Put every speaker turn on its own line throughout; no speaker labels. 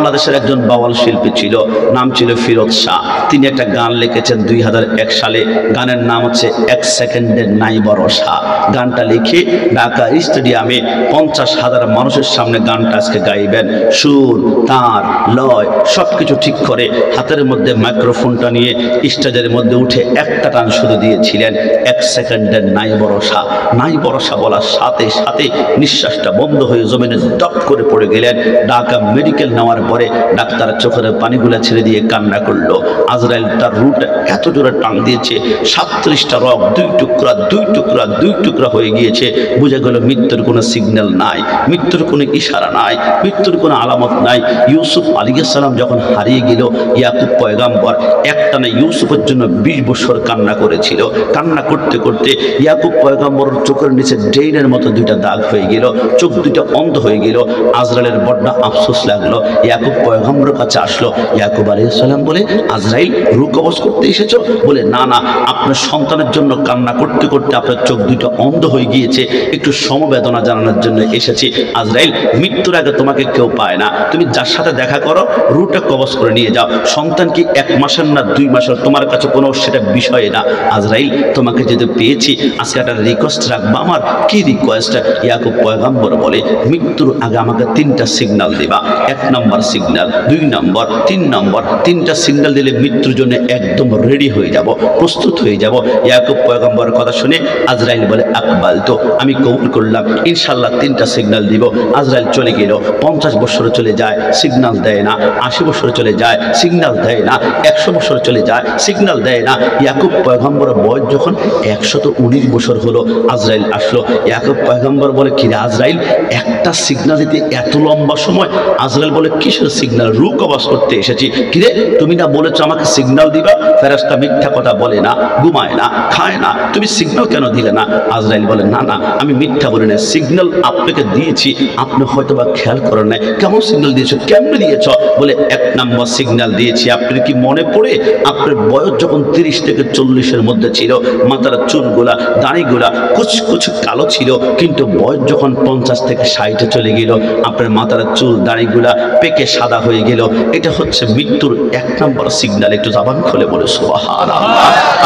বাংলাদেশের একজন বাউল শিল্পী ছিল, নাম ছিল ফিরোজ শাহ। তিনি একটা গান লিখেছেন 2001 সালে। গানের নাম হচ্ছে 1 সেকেন্ডের নাই ভরসা। গানটা লিখে ঢাকা স্টেডিয়ামে 50,000 মানুষের সামনে গানটা আজকে গাইবেন। সুর, তার, লয় সব কিছু ঠিক করে হাতের মধ্যে মাইক্রোফোনটা নিয়ে স্টেজের মধ্যে উঠে একটা টান শুধু দিয়েছিলেন, 1 সেকেন্ডের নাই ভরসা। নাই ভরসা বলার সাথে সাথে নিঃশ্বাসটা বন্ধ হয়ে জমিনে ডপ করে পড়ে গেলেন। ঢাকা মেডিকেল নেওয়ার পরে ডাক্তার চোখের পানিগুলো ছেড়ে দিয়ে কান্না করলো। আজরাইল তার রুট এত জোরে টান দিয়েছে, 37টা রক দুই টুকরা হয়ে গিয়েছে। বুঝে গেল মৃত্যুর কোনো সিগন্যাল নাই, মৃত্যুর কোনো ইশারা নাই, মৃত্যুর কোনো আলামত নাই। ইউসুফ আলাইহিস সালাম যখন হারিয়ে গেল, ইয়াকুব পয়গাম্বর একটানা ইউসুফের জন্য 20 বছর কান্না করেছিল। কান্না করতে করতে ইয়াকুব পয়গাম্বর চোখের নিচে ড্রেনের মতো দুইটা দাগ হয়ে গেল, চোখ দুইটা অন্ধ হয়ে গেল। আজরাইলের বড্ড আফসোস লাগলো। ইয়াকুব পয়গাম্বরের কাছে আসলো। ইয়াকুব আলাইহিস সালাম বলে, আজরাইল রূহ কবজ করতে এসেছো? বলে, না না, আপনার সন্তানের জন্য কান্না করতে করতে আপনার চোখ দুইটা অন্ধ হয়ে গিয়েছে, একটু সমবেদনা জানানোর জন্য এসেছি। আজরাইল, মৃত্যুর আগে তোমাকে কেউ পায় না, তুমি যার সাথে দেখা করো রূহটা কবজ করে নিয়ে যাও। সন্তান কি 1 মাসের না 2 মাসের, তোমার কাছে কোনো সেটা বিষয় না। আজরাইল, তোমাকে যেহেতু পেয়েছি আজকে একটা রিকোয়েস্ট রাখবা। আমার কি রিকোয়েস্ট? ইয়াকুব পয়গাম্বর বলে, মৃত্যুর আগে আমাকে 3টা সিগন্যাল দিবা। 1 নম্বর সিগন্যাল, 2 নম্বর, 3 নম্বর। 3টা সিগন্যাল দিলে মৃত্যুর জন্য একদম রেডি হয়ে যাব, প্রস্তুত হয়ে যাব। ইয়াকুব পয়গাম্বরের কথা শুনে আজরাইল বলে, আকবাল তো, আমি কবুল করলাম, ইনশাল্লাহ 3টা সিগন্যাল দিব। আজরাইল চলে গেল। 50 বছর চলে যায়, সিগন্যাল দেয় না। 80 বছর চলে যায়, সিগন্যাল দেয় না। 100 বছর চলে যায়, সিগন্যাল দেয় না। ইয়াকুব পয়গাম্বরের বয়স যখন 119 বছর হলো, আজরাইল আসলো। ইয়াকুব পয়গাম্বর বলে, কিরে আজরাইল, একটা সিগন্যাল দিতে এত লম্বা সময়? আজরাইল বলে, কিসের সিগন্যাল? রূহ কবজ করতে এসেছি। কিরে, তুমি না বলেছো আমাকে সিগন্যাল দিবা? ফেরেশতা মিথ্যা কথা বলে না, ঘুমায় না, খায় না, তুমি সিগন্যাল কেন দিলে না? আজরাইল বলে, না না, আমি মিথ্যা বলি না, সিগন্যাল আপনাকে দিয়েছি, আপনি হয়তো বা খেয়াল করেন না। কেমন সিগন্যাল দিয়েছো? কেমনে দিয়েছ? বলে, 1 নম্বর সিগন্যাল দিয়েছি। আপনার কি মনে পড়ে আপনার বয়স যখন 30 থেকে 40-এর মধ্যে ছিল, মাথার চুলগুলা, দাড়িগুলা কুচকুচ কালো ছিল, কিন্তু বয়স যখন 50 থেকে 60-এ চলে গেল, আপনার মাথার চুল দাড়িগুলা পেকে সাদা হয়ে গেল। এটা হচ্ছে মৃত্যুর 1 নম্বর সিগন্যাল। একটু জবান খুলে বলে সুবহানাল্লাহ।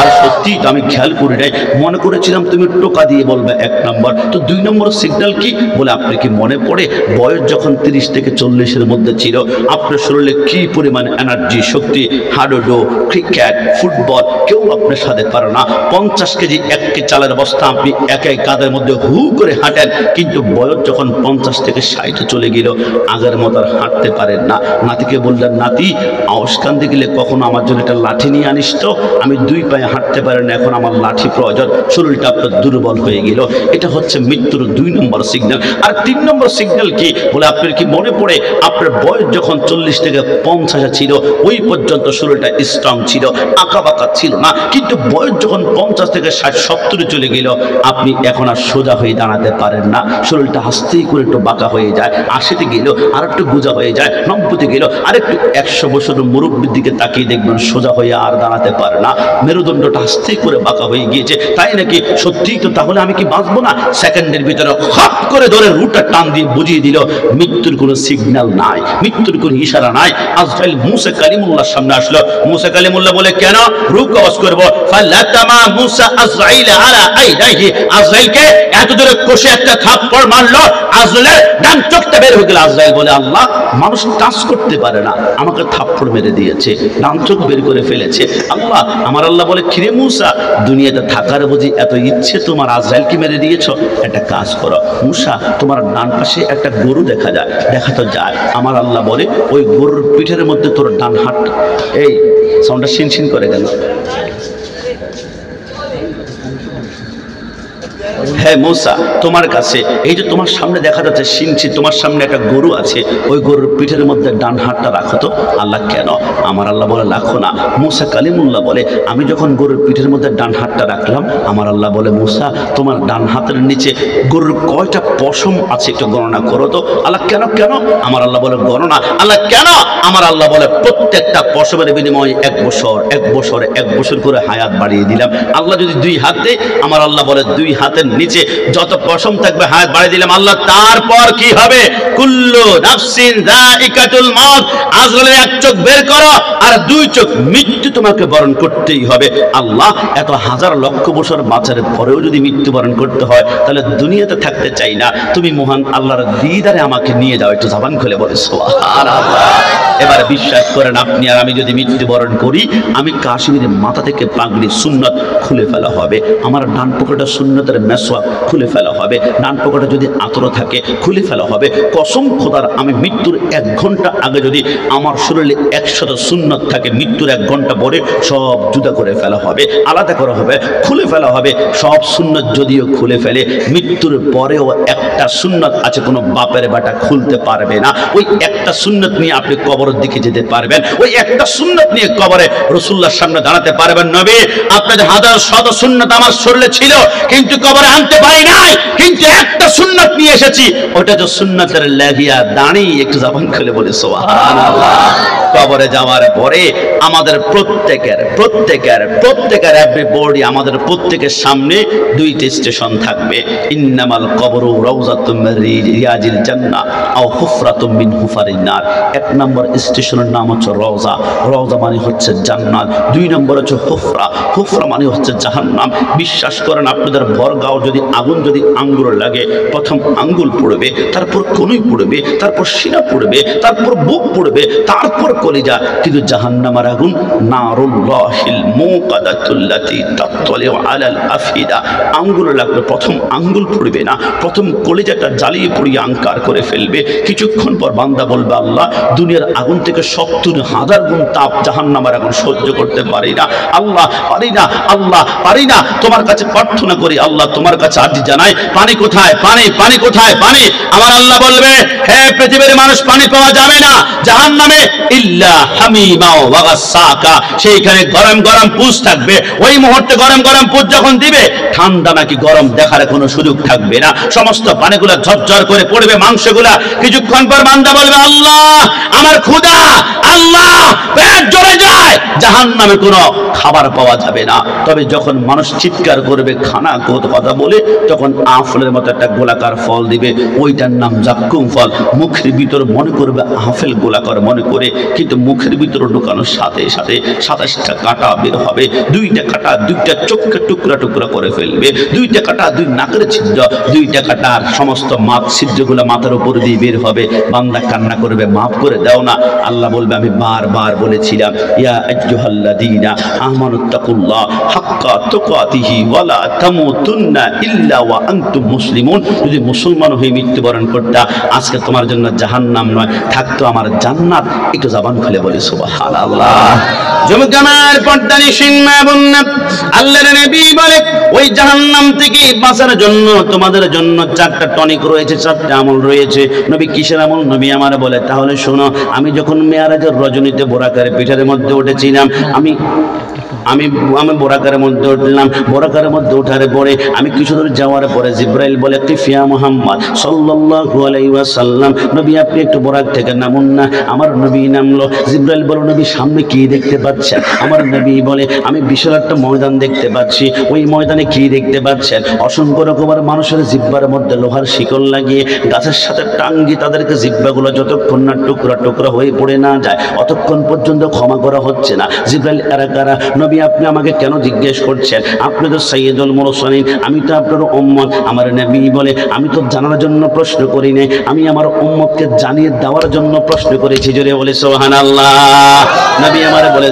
আর সত্যি আমি খেয়াল করি নাই, মনে করেছিলাম তুমি টোকা দিয়ে বলবে 1 নম্বর। তো 2 নম্বর সিগন্যাল কি? বলে, আপনি কি মনে পড়ে বয়স যখন 30 থেকে 40-এর মধ্যে ছিল, আপনার শরীরে কি পরিমাণ এনার্জি, শক্তি, হাডুডু, ক্রিকেট, ফুটবল কেউ আপনার সাথে পারে না। 50 কেজি 1 কেজি চালের বস্তা আপনি একাই কাঁধের মধ্যে হু করে হাঁটেন, কিন্তু বয়স যখন 50 থেকে 60-এ চলে গেল, আগের মতো আর হাঁটতে পারেন না। নাতিকে বললেন, নাতি, আওয়াজ কান্দে গেলে কখনো আমার জন্য একটা লাঠি নিয়ে আনিস তো, আমি 2 পায়ে হাঁটতে পারি না, এখন আমার লাঠি প্রয়োজন। শরীরটা আপনার দুর্বল হয়ে গেল। এটা হচ্ছে মৃত্যুর 2 নম্বর সিগন্যাল। আর 3 নম্বর সিগন্যাল কি? বলে, আপনার কি মনে পড়ে আপনার বয়স যখন 40 থেকে 50 ছিল, ওই পর্যন্ত শরীরটা স্ট্রং ছিল, আঁকা বাঁকা ছিল না, কিন্তু বয়স যখন 50 থেকে 60-70-এ চলে গেল, আপনি এখন আর সোজা হয়ে দাঁড়াতে পারেন না। শরীরটা আস্তেই করে একটু বাঁকা হয়ে যায়, 80-তে গেল আর একটু গোজা হয়ে যায়, 90-তে গেল আর একটু, 100 বছরের মুরব্বীর দিকে তাকিয়ে দেখবেন সোজা হয়ে আর দাঁড়াতে পারে না, মেরুদণ্ডটা আস্তেই করে বাঁকা হয়ে গিয়েছে। তাই নাকি? সত্যিই তো। তাহলে আমি কি বাঁচবো না? সেকেন্ডের ভিতরে হপ করে ধরে রুটটা টান দিয়ে বুঝিয়ে দিল, মৃত্যুর কোনো সিগন্যাল নাই, মৃত্যুর কোনো ইশারা নাই। আজরাইল মুসা কালিমুল্লাহর সামনে আসলো। মুসা কালিমুল্লাহ বলে, কেন? রূহ কবজ করবো। ফালাতামা মুসা আজরাইল আলা আইনাইহি, আজরাইলকে এত জোরে কষে একটা থাপ্পড় মারলো, আজরাইলের ডান চোখটা বের হয়ে গেল। আজরাইল বলে, আল্লাহ, মানুষ টাচ করতে পারে না, আমাকে থাপ্পড় মেরে দিয়েছে, ডান চোখ বের করে ফেলেছে। আল্লাহ, আমার আল্লাহ বলে, কিরে মুসা, দুনিয়াতে থাকার বুঝি এত ইচ্ছে তোমার, আজরাইলকে মেরে দিয়েছ? একটা কাজ করো মুসা, তোমার ডান পাশে একটা গরু দেখা যায়, দেখা তো যায়। আমার আল্লাহ বলে, ওই গরুর পিঠের মধ্যে তোর ডান হাত, এই সাউন্ডটা শিনশিন করে গেল। হ্যাঁ মূসা, তোমার কাছে এই যে তোমার সামনে দেখা যাচ্ছে সিনছি, তোমার সামনে একটা গরু আছে, ওই গরুর পিঠের মধ্যে ডান হাতটা রাখো তো। আল্লাহ, কেন? আমার আল্লাহ বলে, রাখো না। মূসা কালিমুল্লাহ বলে, আমি যখন গরুর পিঠের মধ্যে ডান হাতটা রাখলাম, আমার আল্লাহ বলে, মূসা, তোমার ডান হাতের নিচে গরুর কয়টা পশম আছে একটু গণনা করো তো। আল্লাহ, কেন কেন? আমার আল্লাহ বলে, গণনা। আল্লাহ, কেন? আমার আল্লাহ বলে, প্রত্যেকটা পশমের বিনিময়ে 1 বছর 1 বছর 1 বছর করে হায়াত বাড়িয়ে দিলাম। আল্লাহ যদি 2 হাত দেয়, আমার আল্লাহ বলে 2 হাতের নিচে যত পশম থাকবে হাত বাড়িয়ে দিলাম আল্লাহ, তারপর কি হবে? কুল্লু নাফসিন যায়িকাতুল মাউত, আজরাইলের এক চোখ বের করো আর দুই চোখ, মৃত্যু তোমাকে বরণ করতেই হবে। আল্লাহ, এত হাজার লক্ষ বছর বাঁচার পরেও যদি মৃত্যুবরণ করতে হয় তাহলে দুনিয়াতে থাকতে চাই না, তুমি মহান আল্লাহর দিদারে আমাকে নিয়ে যাও। একটু জবান খুলে বলে সুবহানাল্লাহ। এবার বিশ্বাস করেন, আপনি আর আমি যদি মৃত্যুবরণ করি, আমি কাশ্মীরের মাথা থেকে পাগড়ি সুন্নত খুলে ফেলা হবে, আমার ডান পকেটে সুন্নতের মেসওয়াক খুলে ফেলা হবে, ডান পকেটে যদি আতর থাকে খুলে ফেলা হবে। কসম খোদার, আমি মৃত্যুর 1 ঘন্টা আগে যদি আমার শরীরে 100 সুন্নত থাকে, মৃত্যুর 1 ঘন্টা পরে সব জুদা করে ফেলা হবে, আলাদা করা হবে, খুলে ফেলা হবে। সব সুন্নত যদিও খুলে ফেলে, মৃত্যুর পরেও একটা সুন্নত আছে, কোনো বাপের বেটা খুলতে পারবে না। ওই একটা সুন্নত নিয়ে আপনি কবরের দিকে যেতে পারবেন, ওই একটা সুন্নত নিয়ে কবরে রাসূলুল্লাহর সামনে দাঁড়াতে পারবেন। নবী, আপনার হাজার শত সুন্নত আমার শরীরে ছিল কিন্তু কবরে আনতে পারি নাই, কিন্তু একটা সুন্নত নিয়ে এসেছি, ওটা তো সুন্নতের লেহিয়া দাঁড়ি। একটু জবান খুলে বলে সুবহানাল্লাহ। কবরে যাওয়ার পরে আমাদের প্রত্যেকের এভরিবডি, আমাদের প্রত্যেকের সামনে 2টি স্টেশন থাকবে। ইন্নামাল কবরু রাউযাতুম মিন রিয়াজিল জান্নাহ আও হুফরাতুম মিন হুফারিন নার। 1 নম্বর স্টেশনের নাম হচ্ছে রওজা, রওজা মানে হচ্ছে জান্নাত। 2 নম্বর হচ্ছে হুফরা, হুফরা মানে হচ্ছে জাহান্নাম। বিশ্বাস করেন, আপনাদের বরগাঁও যদি আগুন যদি আঙ্গুল লাগে, প্রথম আঙ্গুল পড়বে, তারপর কনুই পড়বে, তারপর সিনা পড়বে, তারপর বুক পড়বে, তারপর কলিজা। কিন্তু জাহান্নামের আগুন নারুল্লাহিল মুকাদাতুল্লাতী তাতলিউ আলাল আফিদা, আঙ্গুল লাগবে, প্রথম আঙ্গুল পড়বে না, প্রথম কলিজাটা জ্বালিয়ে পুড়িয়ে আঙ্কার করে ফেলবে। কিছুক্ষণ পর বান্দা বলবে, আল্লাহ, দুনিয়ার আগুন থেকে 70,000 গুণ তাপ জাহান্নামের আগুন সহ্য করতে পারি না, আল্লাহ পারি না, আল্লাহ পারি না। তোমার কাছে প্রার্থনা করি, আল্লাহ তোমার কাছে আরজি জানাই, পানি কোথায়, পানি, পানি কোথায়, পানি। আমার আল্লাহ বলবে, হে পৃথিবীর মানুষ, পানি পাওয়া যাবে না জাহান্নামে ইল্লা হামিমা ওয়া গাসসাকা, সেইখানে গরম গরম পুষ থাকবে। ওই মুহূর্তে গরম গরম পুষ যখন দিবে, ঠান্ডা নাকি গরম দেখার কোনো সুযোগ থাকবে না, সমস্ত পানিগুলো ঝরঝর করে পড়বে, মাংসগুলা। কিছুক্ষণ পর বান্দা বলবে, আল্লাহ আমার ক্ষুধা, আল্লাহ পেট জ্বলে যায়, জাহান্নামে কোনো খাবার পাওয়া যাবে না। তবে যখন মানুষ চিৎকার করবে, খানা কথা বলে, তখন আফলের মতো একটা গোলাকার ফল দিবে, ওইটার নাম জাক্কুম ফল। মুখের ভিতর মনে করবে আফেল গোলাকার মনে করে, কিন্তু মুখের ভিতর ঢোকানোর সাথে সাথে 27টা কাঁটা বের হবে, 2টা কাঁটা 2টা চোখকে টুকরা টুকরা করে ফেলবে, 2টা কাঁটা 2 নাকের ছিদ্র, 2টা কাঁটার সমস্ত মাথ ছিদ্রগুলো মাথার উপর দিয়ে বের হবে। বান্দা কান্না করবে, মাফ করে দাও না। আল্লাহ বলবে, আমি বারবার বলেছিলাম, ইয়া আইয়ুহাল্লাযীনা আমানুত্তাকুল্লাহ হাক্কা তুকাতিহি ওয়া লা তামুতুন্না ইল্লা ওয়া আনতুম মুসলিমুন। যদি মুসলমান হয়ে মৃত্যুবরণ করতা, আজকে তোমার জন্য জাহান্নাম নয়, থাকতো আমার জান্নাত। একটু জবান খুলে বলে সুবহানাল্লাহ। জমকামার পর্দানিশীন মা বোন, আল্লাহর নবী বলে, ওই জাহান্নাম থেকে বাঁচার জন্য তোমাদের জন্য 4টা টনিক রয়েছে, 4টা আমল রয়েছে। নবী কিসের আমল? নবী আমার বলে, তাহলে শোনো, আমি যখন মেরাজের রজনীতে বোরাকার পিঠের মধ্যে উঠেছিলাম, আমি বোরাকারের মধ্যে উঠলাম। বোরাকারের মধ্যে ওঠার পরে আমি কিছু দূর যাওয়ার পরে জিব্রাইল বলে, কিফিয়া মুহাম্মদ সাল্লাল্লাহু আলাইহি ওয়াসাল্লাম, নবী আপনি একটু বোরাক থেকে নামুন না। আমার নবী নামলো। জিব্রাইল বলে, নবী সামনে কি দেখতে পাচ্ছেন? আমার নবী বলে, আমি বিশাল একটা ময়দান দেখতে পাচ্ছি। ওই ময়দানে কি দেখতে পাচ্ছেন? অসংখ্য রকমের মানুষের জিব্বার মধ্যে লোহার শিকল লাগিয়ে গাছের সাথে টাঙ্গি, তাদেরকে জিব্বাগুলো যতক্ষণ না টুকরা টুকরা হয়ে পড়ে না যায়, অতক্ষণ পর্যন্ত ক্ষমা করা হচ্ছে না। জিব্রাইল, এরা কারা? নবী আপনি আমাকে কেন জিজ্ঞেস করছেন? আপনি তো সাইয়্যিদুল মুরসালিন, আমি তো আপনার উম্মত। আমার নবী বলে, আমি তো জানার জন্য প্রশ্ন করি নাই, আমি আমার উম্মতকে জানিয়ে দেওয়ার জন্য প্রশ্ন করেছি। জোরে বলে সুবহানাল্লাহ। নবী আমার বলে,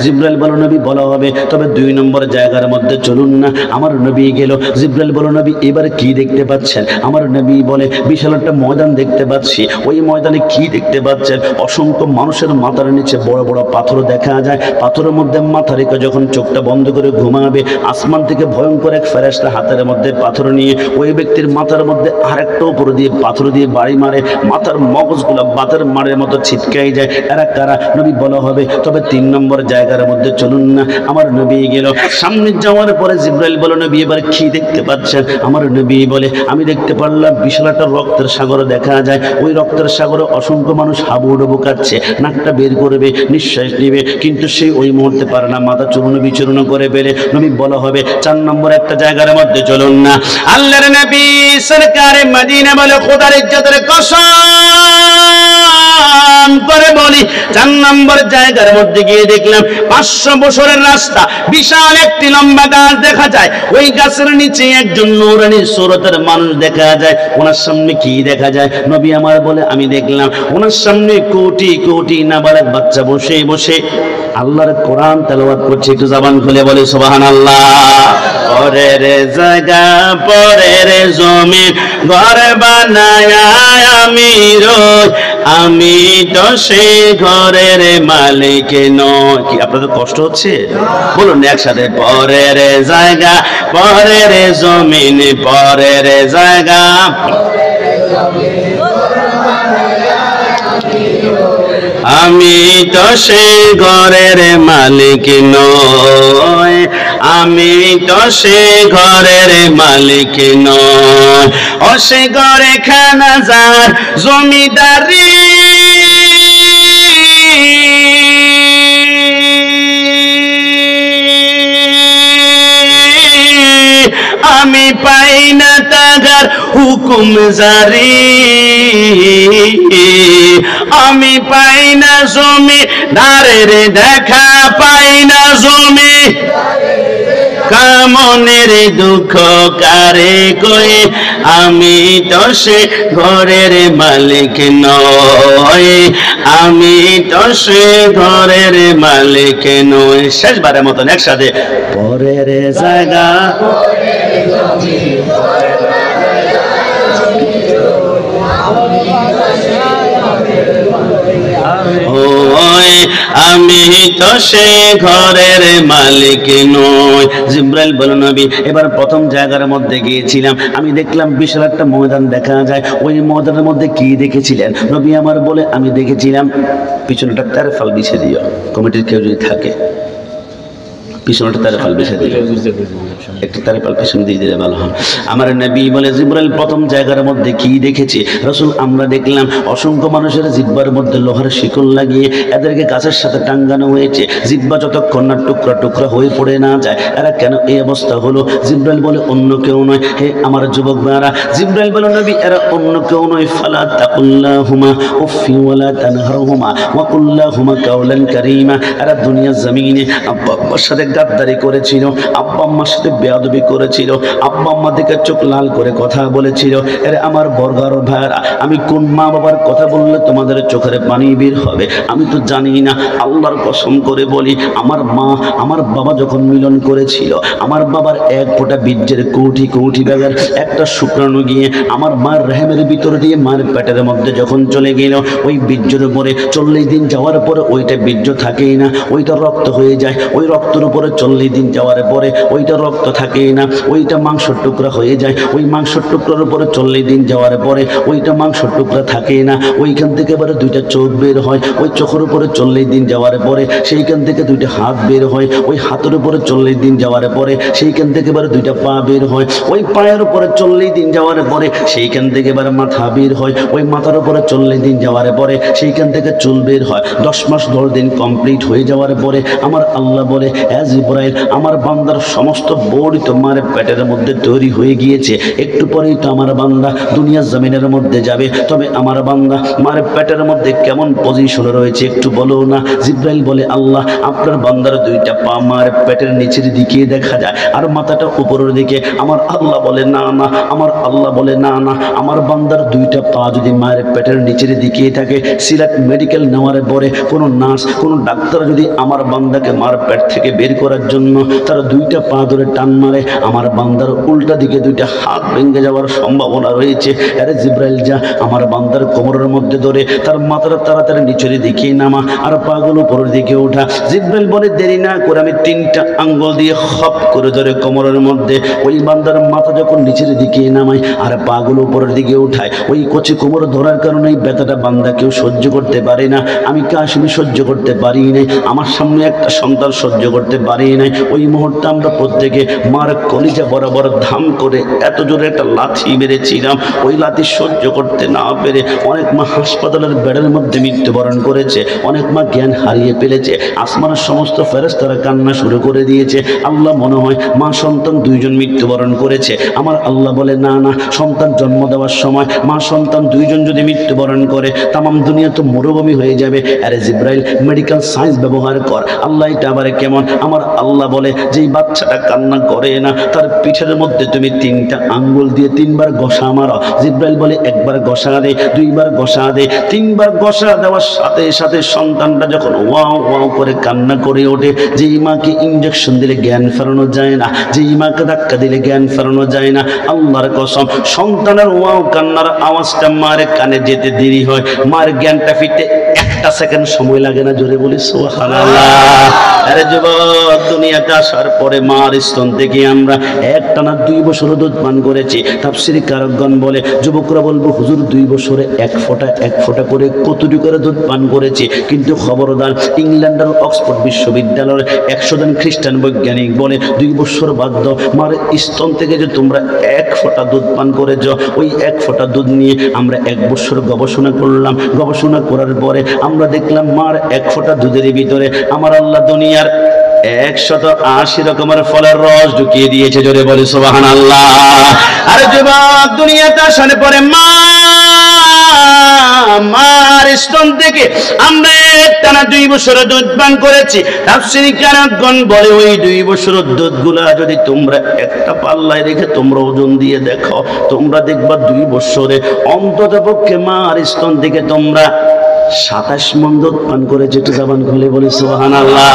জিব্রাইল বলো, নবী বলা হবে, তবে 2 নম্বর জায়গার মধ্যে চলুন না। আমার নবী গেল। জিব্রাইল বলো, নবী এবার কি দেখতে পাচ্ছেন? আমার নবী বলে, বিশাল একটা ময়দান দেখতে পাচ্ছি। ওই ময়দানে কি দেখতে পাচ্ছেন? অসংখ্য মানুষের মাথার নিচে বড় বড় পাথর দেখা যায়। পাথরের মধ্যে মাথা রেখে যখন চোখটা বন্ধ করে ঘুমাবে, আসমান থেকে ভয়ঙ্কর এক ফেরেশতা হাতের মধ্যে পাথর নিয়ে ওই ব্যক্তির মাথার মধ্যে আরেকটা উপর দিয়ে পাথর দিয়ে বাড়ি মারে, মাথার মগজগুলো বাতের মারের মতো ছিটকাই যায়। এরা কারা? নবী বলা হবে, তবে 3 নম্বর জায়গার মধ্যে চলুন না। আমার নবী গেল, সামনে যাওয়ার পরে জিবরাইল বলে, নবী এবার কি দেখতে পাচ্ছেন? আমার নবী বলে, আমি দেখতে পারলাম বিশাল একটা রক্তের সাগর দেখা যায়। ওই রক্তের সাগরে অসংখ্য মানুষ হাবুডুবু কাটছে, নাকটা বের করবে, নিঃশ্বাস নেবে, কিন্তু সে ওই মুহূর্তে পারে না, মাথা চূর্ণ বিচূর্ণ করে ফেলে। নবী বলা হবে 4 নম্বর একটা জায়গার মধ্যে চলুন না। আল্লাহর নবী সরকারে মদিনা বলে, খোদার ইজ্জতের কসম করে বলি, 4 নম্বর জায়গার মধ্যে গিয়ে দেখলাম 500 বছরের রাস্তা, বিশাল একটি লম্বা গাছ দেখা যায়। ওই গাছের নিচে একজন নূরানী সুরতের মানুষ দেখা যায়। ওনার সামনে কি দেখা যায়? নবী আমার বলে, আমি দেখলাম ওনার সামনে কোটি কোটি নাবালক বাচ্চা বসে বসে আল্লাহর কোরআন তেলাওয়াত করছে। একটু জবান খুলে বলে সুবহানাল্লাহ। পরের জায়গা পরের জমিন ঘর বানায় আমি রই, আমি তো সেই ঘরের মালিক নই। কি আপনাদের কষ্ট হচ্ছে? বলুন একসাথে, পরের জায়গা পরের জমিন, পরের জায়গা আমি তো সেই ঘরের মালিক নই, আমি তো সেই ঘরের মালিক নই। ও সে ঘরে খানা যার জমিদারি, আমি পাই না তাগার হুকুম জারি, আমি পাই না জমি দারের দেখা, পাই না জমি কামনের দুঃখ কারে কই, আমি তো সে ঘরের মালিক নই, আমি তো সে ঘরের মালিক নই। শেষবারের মতন একসাথে, পরের জায়গা আমি তো সে ঘরের মালিক নই। জিবরাইল বলে, নবী এবার প্রথম জায়গার মধ্যে গিয়েছিলাম, আমি দেখলাম বিশাল একটা ময়দান দেখা যায়। ওই ময়দানের মধ্যে কি দেখেছিলেন? নবী আমার বলে, আমি দেখেছিলাম পিছনটা তারফাল বিছিয়ে দিও, কমিটির কেউ যদি থাকে পিছনটা তারফাল বিছিয়ে দিও, একটু তারফাল পিছন দিয়ে দিলে ভালো হয়। আমার নবী বলে, জিবরাইল প্রথম জায়গার মধ্যে কি দেখেছে? রাসূল, আমরা দেখলাম অসংখ্য মানুষের জিহ্বার মধ্যে লোহার শিকল লাগিয়ে এদেরকে গাছের সাথে টাঙ্গানো হয়েছে। জিহ্বা যতক্ষণ না টুকরা টুকরা হয়ে পড়ে না যায়, এরা কেন এই অবস্থা হলো? জিবরাইল বলে, অন্য কেউ নয়, হে আমার যুবক ভাইরা। জিবরাইল বলে, নবী এরা অন্য কেউ নয়, ফালা তাকুল্লাহুমা উফি ওয়ালা তানহারহুমা ওয়া কুল্লাহুমা কাওলান কারীমা। এরা দুনিয়ার জমিনে আব্বা আব্বার সাথে গাদ্দারি করেছিল, আব্বা আম্মার সাথে বেয়াদবি করেছিল, আব্বা আম্মা দিকে চোখ লাল করে কথা বলেছিল। এরে আমার বর্গার ভাইরা, আমি কোন মা বাবার কথা বললে তোমাদের চোখের পানি বের হবে আমি তো জানি না। আল্লাহর কসম করে বলি, আমার মা আমার বাবা যখন মিলন করেছিল, আমার বাবার এক ফোঁটা বীর্যের কোটি কোটি ব্যাগের একটা শুক্রাণু গিয়ে আমার মার রেহেমের ভিতর দিয়ে মার পেটের মধ্যে যখন চলে গেল, ওই বীর্যের উপরে 40 দিন যাওয়ার পরে ওইটা বীর্য থাকেই না, ওইটা রক্ত হয়ে যায়। ওই রক্তের উপরে 40 দিন যাওয়ার পরে ওইটা রক্ত থাকেই না, ওইটা মাংসের টুকরা হয়ে যায়। ওই মাংসের টুকরার উপরে 40 দিন যাওয়ার পরে ওইটা মাংসের টুকরা থাকেই না। ওইখান থেকে এবারে 2টা চোখ বের হয়। ওই চোখের উপরে 40 দিন যাওয়ার পরে সেইখান থেকে 2টা হাত বের হয়। ওই হাতের উপরে 40 দিন যাওয়ার পরে সেইখান থেকে এবারে 2টা পা বের হয়। ওই পায়ের উপরে 40 দিন যাওয়ার পরে সেইখান থেকে এবারে মাথা বের হয়। ওই মাথার উপরে 40 দিন যাওয়ার পরে সেইখান থেকে চুল বের হয়। 10 মাস 10 দিন কমপ্লিট হয়ে যাওয়ার পরে আমার আল্লাহ বলে, জিবরাইল আমার বান্দার সমস্ত বডি তোমার পেটের মধ্যে তৈরি হয়ে গিয়েছে, একটু পরেই তো আমার বান্দা দুনিয়ার জমিনের মধ্যে যাবে। তবে আমার বান্দা মার পেটের মধ্যে কেমন পজিশনে রয়েছে একটু বলো না। জিবরাইল বলে, আল্লাহ আপনার বান্দার 2টা পা মার পেটের নিচের দিকে দেখা যায় আর মাথাটা উপরের দিকে। আমার আল্লাহ বলে, না না, আমার আল্লাহ বলে, না না, আমার বান্দার 2টা পা যদি মায়ের পেটের নিচের দিকে থাকে, সিলেট মেডিকেল নেওয়ার পরে কোনো নার্স কোনো ডাক্তার যদি আমার বান্দাকে মার পেট থেকে বের করার জন্য তারা দুইটা পা ধরে টান মারে, আমার বান্দার উল্টা দিকে দুইটা হাত ভেঙে যাওয়ার সম্ভাবনা রয়েছে। আরে জিব্রাইল যা আমার বান্দার কোমরের মধ্যে ধরে তার মাথাটা তাড়াতাড়ি নিচের দিকে নামা আর পাগুলো উপরের দিকে ওঠা। জিব্রাইল বলে দেরি না করে আমি 3টা আঙ্গুল দিয়ে খপ করে ধরে কোমরের মধ্যে ওই বান্দার মাথা যখন নিচের দিকে নামাই আর পাগুলো উপরের দিকে উঠায়, ওই কচি কোমর ধরার কারণে এই ব্যথাটা বান্দা কেউ সহ্য করতে পারে না। আমি কাশিমি সহ্য করতে পারি নাই, আমার সামনে একটা সন্তান সহ্য করতে পারি নাই। ওই মুহূর্তে আমরা প্রত্যেকে মার কলিজা বরাবর ধাম করে এত জোরে একটা লাথি মেরেছিলাম, ওই লাথি সহ্য করতে না পেরে অনেক মা হাসপাতালের বেডের মধ্যে মৃত্যুবরণ করেছে, অনেক মা জ্ঞান হারিয়ে ফেলেছে। আসমানের সমস্ত ফেরেশতারা কান্না শুরু করে দিয়েছে। আল্লাহ মনে হয় মা সন্তান 2জন মৃত্যুবরণ করেছে। আমার আল্লাহ বলে না না, সন্তান জন্ম দেওয়ার সময় মা সন্তান 2জন যদি মৃত্যুবরণ করে তামাম দুনিয়া তো মরুভূমি হয়ে যাবে। আরে জিব্রাইল মেডিকেল সায়েন্স ব্যবহার কর। আল্লাহ এটা আবার কেমন? আমার আল্লাহ বলে যেই বাচ্চাটা কান্না করে না তার পিঠের মধ্যে তুমি 3টা আঙ্গুল দিয়ে 3বার ঘষা মারো। জিব্রাইল বলে 1বার ঘষা দে, 2বার ঘষা দে, 3বার ঘষা দেওয়ার সাথে সাথে সন্তানটা যখন ওয়াও ওয়াও করে কান্না করে ওঠে, যেই মাকে ইঞ্জেকশন দিলে জ্ঞান ফেরানো যায় না, যেই মাকে ধাক্কা দিলে জ্ঞান ফেরানো যায় না, আল্লাহর কসম সন্তানের ওয়াও কান্নার আওয়াজটা মার কানে যেতে দেরি হয়, মার জ্ঞানটা ফিরতে 1টা সেকেন্ড সময় লাগে না। জোরে বলি সুবহানাল্লাহ। আরে যুবক, দুনিয়াতে আসার পরে মার স্তন থেকে আমরা একটানা 2 বছর দুধ পান করেছি। তাফসীরি কারকগণ বলে, যুবকরা বলবো হুজুর 2 বছরে 1 ফোঁটা করে কতটুকু করে দুধ পান করেছি। কিন্তু খবরদার, ইংল্যান্ডের অক্সফোর্ড বিশ্ববিদ্যালয়ের 100 জন খ্রিস্টান বৈজ্ঞানিক বলে 2 বছর বাদ দাও, মার স্তন থেকে যে তোমরা 1 ফোঁটা দুধ পান করেছ, ওই 1 ফোঁটা দুধ নিয়ে আমরা 1 বছর গবেষণা করলাম। গবেষণা করার পরে আমরা দেখলাম মার 1 ফোঁটা দুধের ভিতরে আমার আল্লাহ দুনিয়ার 180 রকমের ফলের রস ঢুকিয়ে দিয়েছে। জোরে বলি সুবহানাল্লাহ। আরে যুবক, দুনিয়াতে আসার পরে মার স্তন থেকে আমরা টানা 2 বছর দুধ পান করেছি। তাফসীরি কারকগণ বলে ওই 2 বছরের দুধগুলা যদি তোমরা একটা পাল্লায় রেখে তোমরা ওজন দিয়ে দেখো, তোমরা দেখবা 2 বছরে অন্ততপক্ষে মার স্তন থেকে তোমরা 27 মণ দুধ পান করেছে। একটু জবান খুলে বলি সুবহানাল্লাহ।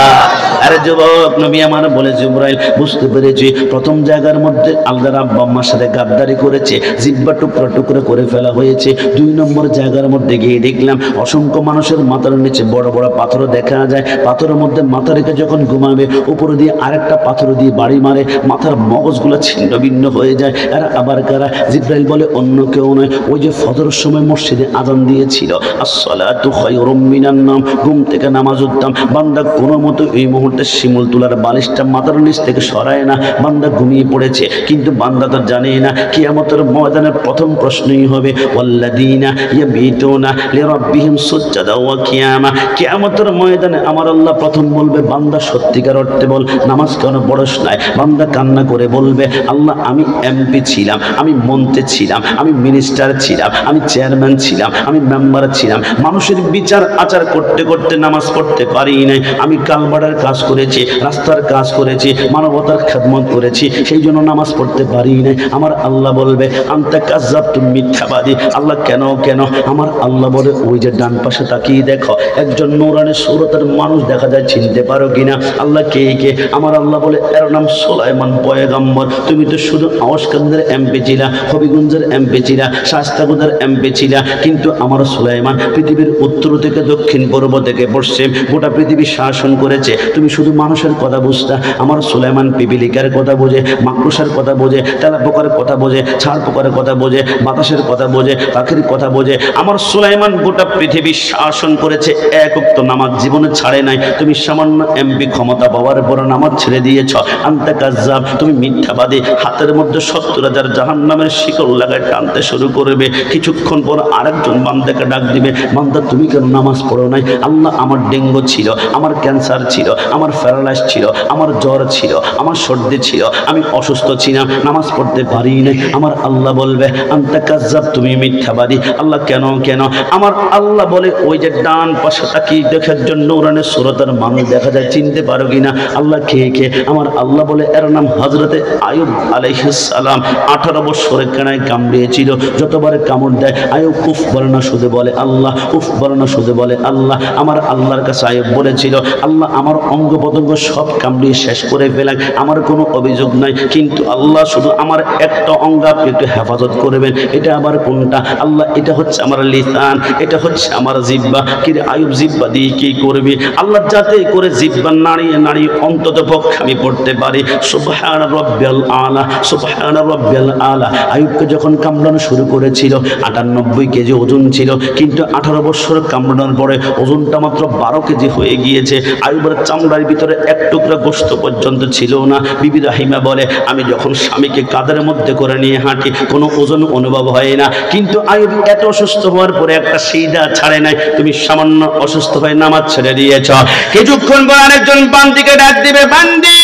আরে যুবক, নবী আমার বলে জিব্রাইল বুঝতে পেরেছি প্রথম জায়গার মধ্যে আল্লাহর আব্বা আম্মার সাথে গাদ্দারি করেছে, জিহ্বা টুকরা টুকরা করে ফেলা হয়েছে। 2 নম্বর জায়গার মধ্যে গিয়ে দেখলাম অসংখ্য মানুষের মাথার নিচে বড় বড় পাথর দেখা যায়। পাথরের মধ্যে মাথা রেখে যখন ঘুমাবে উপরে দিয়ে আরেকটা পাথর দিয়ে বাড়ি মারে, মাথার মগজগুলো ছিন্ন ভিন্ন হয়ে যায়। আর আবার কারা? জিব্রাইল বলে অন্য কেউ নয়, ওই যে ফজরের সময় মসজিদে আযান দিয়েছিল, আসসালাতু খায়রুম মিনান নাওম, ঘুম থেকে নামাজ উঠতাম, বান্দা কোনো মতো এই মুহূর্তে শিমুল তুলার বালিশটা মাথার নিচ থেকে সরায় না, বান্দা ঘুমিয়ে পড়েছে। কিন্তু বান্দা তো জানে না কিয়ামতের ময়দানের প্রথম প্রশ্নই হবে ওয়াল্লাযীনা ইয়াবিতুনা লিরাব্বিহিম সুজদাও ওয়া কিয়ামা। কিয়ামতের ময়দানে আমার আল্লাহ প্রথম বলবে, বান্দা সত্যিকার অর্থে বল নামাজ কেন পড়স নাই? বান্দা কান্না করে বলবে, আল্লাহ আমি এমপি ছিলাম, আমি মন্ত্রী ছিলাম, আমি মিনিস্টার ছিলাম, আমি চেয়ারম্যান ছিলাম, আমি মেম্বার ছিলাম, মানুষের বিচার আচার করতে করতে নামাজ পড়তে পারি নাই, আমি কালবাড়ার কাজ করেছি, রাস্তার কাজ করেছি, মানবতার খেদমত করেছি, সেই জন্য নামাজ পড়তে পারি নাই। আমার আল্লাহ বলবে আনতা কাজ্জাবতু, মিথ্যাবাদী। আল্লাহ কেন কেন? আমার আল্লাহ বলে ওই যে ডান পাশে তাকিয়ে দেখো, একজন নূরানি সুরতের মানুষ দেখা যায়, চিনতে পারো কিনা? আল্লাহ কে কে? আমার আল্লাহ বলে এর নাম সুলাইমান পয়গম্বর। তুমি তো শুধু আওয়াজকান্দের এমপি ছিলা, হবিগঞ্জের এমপি ছিলা, শাস্তাগুদার এমপি ছিলা, কিন্তু আমার সুলাইমান পৃথিবীর উত্তর থেকে দক্ষিণ পূর্ব থেকে পশ্চিম গোটা পৃথিবী শাসন করেছে। তুমি শুধু মানুষের কথা বুঝতা, আমার সুলাইমান পিপিলিকার কথা বোঝে, মাকড়সার কথা বোঝে, তেলাপোকার কথা বোঝে, ছাড় পোকার কথা বোঝে, বাতাসের কথা বোঝে, পাখির কথা বোঝে। আমার সুলাইমান গোটা পৃথিবী শাসন করেছে, এক ওয়াক্ত নামাজ জীবনে ছাড়ে নাই। তুমি সামান্য এমপি ক্ষমতা পাওয়ার পর নামাজ ছেড়ে দিয়েছ। আনতা কাজ্জাব, তুমি মিথ্যাবাদী। হাতের মধ্যে 70,000 জাহান্নামের শিকল লাগায় টানতে শুরু করবে। কিছুক্ষণ পর আরেকজন বান্দাকে ডাক দিবে, বান্দা তুমি কেন নামাজ পড়ো নাই? আল্লাহ আমার ডেঙ্গু ছিল, আমার ক্যান্সার ছিল, আমার প্যারালাইস ছিল, আমার জ্বর ছিল, আমার সর্দি ছিল, আমি অসুস্থ ছিলাম, নামাজ পড়তে পারি নাই। আমার আল্লাহ বলবে আনতা কাজ্জাব, তুমি মিথ্যাবাদী। আল্লাহ কেন কেন? আমার আল্লাহ বলে ওই যে ডান পাশে তাকিয়ে দেখে একজন নূরানি সুরতের মানুষ দেখা যায়, চিনতে পারো কিনা? আল্লাহ কে কে? আমার আল্লাহ বলে এর নাম হযরতে আইয়ুব আলাইহিস সালাম। 18 বছরের কানায় কামড়িয়েছিল, যতবার কামড় দেয় আইয়ুব উফ বলে না, শুধু বলে আল্লাহ। উফ বলে না, শুধু বলে আল্লাহ। আমার আল্লাহর কাছে আইয়ুব বলেছিল, আল্লাহ আমার অঙ্গ প্রত্যঙ্গ সব কামড়িয়ে শেষ করে ফেলাক, আমার কোনো অভিযোগ নাই, কিন্তু আল্লাহ শুধু আমার একটা অঙ্গ আপনি একটু হেফাজত করবেন। এটা আবার কোনটা? আল্লাহ এটা হচ্ছে আমার লিসান, এটা হচ্ছে আমার জিহ্বা। কি রে আইয়ুব, জিহ্বা দিয়ে কি করবি? আল্লাহ যাতে করে জিহ্বা নাড়িয়ে নাড়িয়ে অন্তত পক্ষে আমি পড়তে পারি সুবহান রাব্বিয়াল আলা, সুবহান রাব্বিয়াল আলা। আইয়ুবকে যখন কামড়ানো শুরু করেছিল 98 কেজি ওজন ছিল, কিন্তু 18 বছর কামড়ানোর পরে ওজনটা মাত্র 12 কেজি হয়ে গিয়েছে। আইয়ুবের চামড়ার ভিতরে এক টুকরা গোশত পর্যন্ত ছিল না। বিবি রাহিমা বলে, আমি যখন স্বামীকে কাঁধের মধ্যে করে নিয়ে হাঁটি কোনো ওজন অনুভব হয় না, কিন্তু আইয়ুব এত অসুস্থ হওয়ার পরে একটা সিজদা ছাড়ে নাই। তুমি সামান্য অসুস্থ হয়ে নামাজ ছেড়ে দিয়েছ, কিছুক্ষণ পর আরেকজন বান্দিকে ডাক দিবে, বান্দি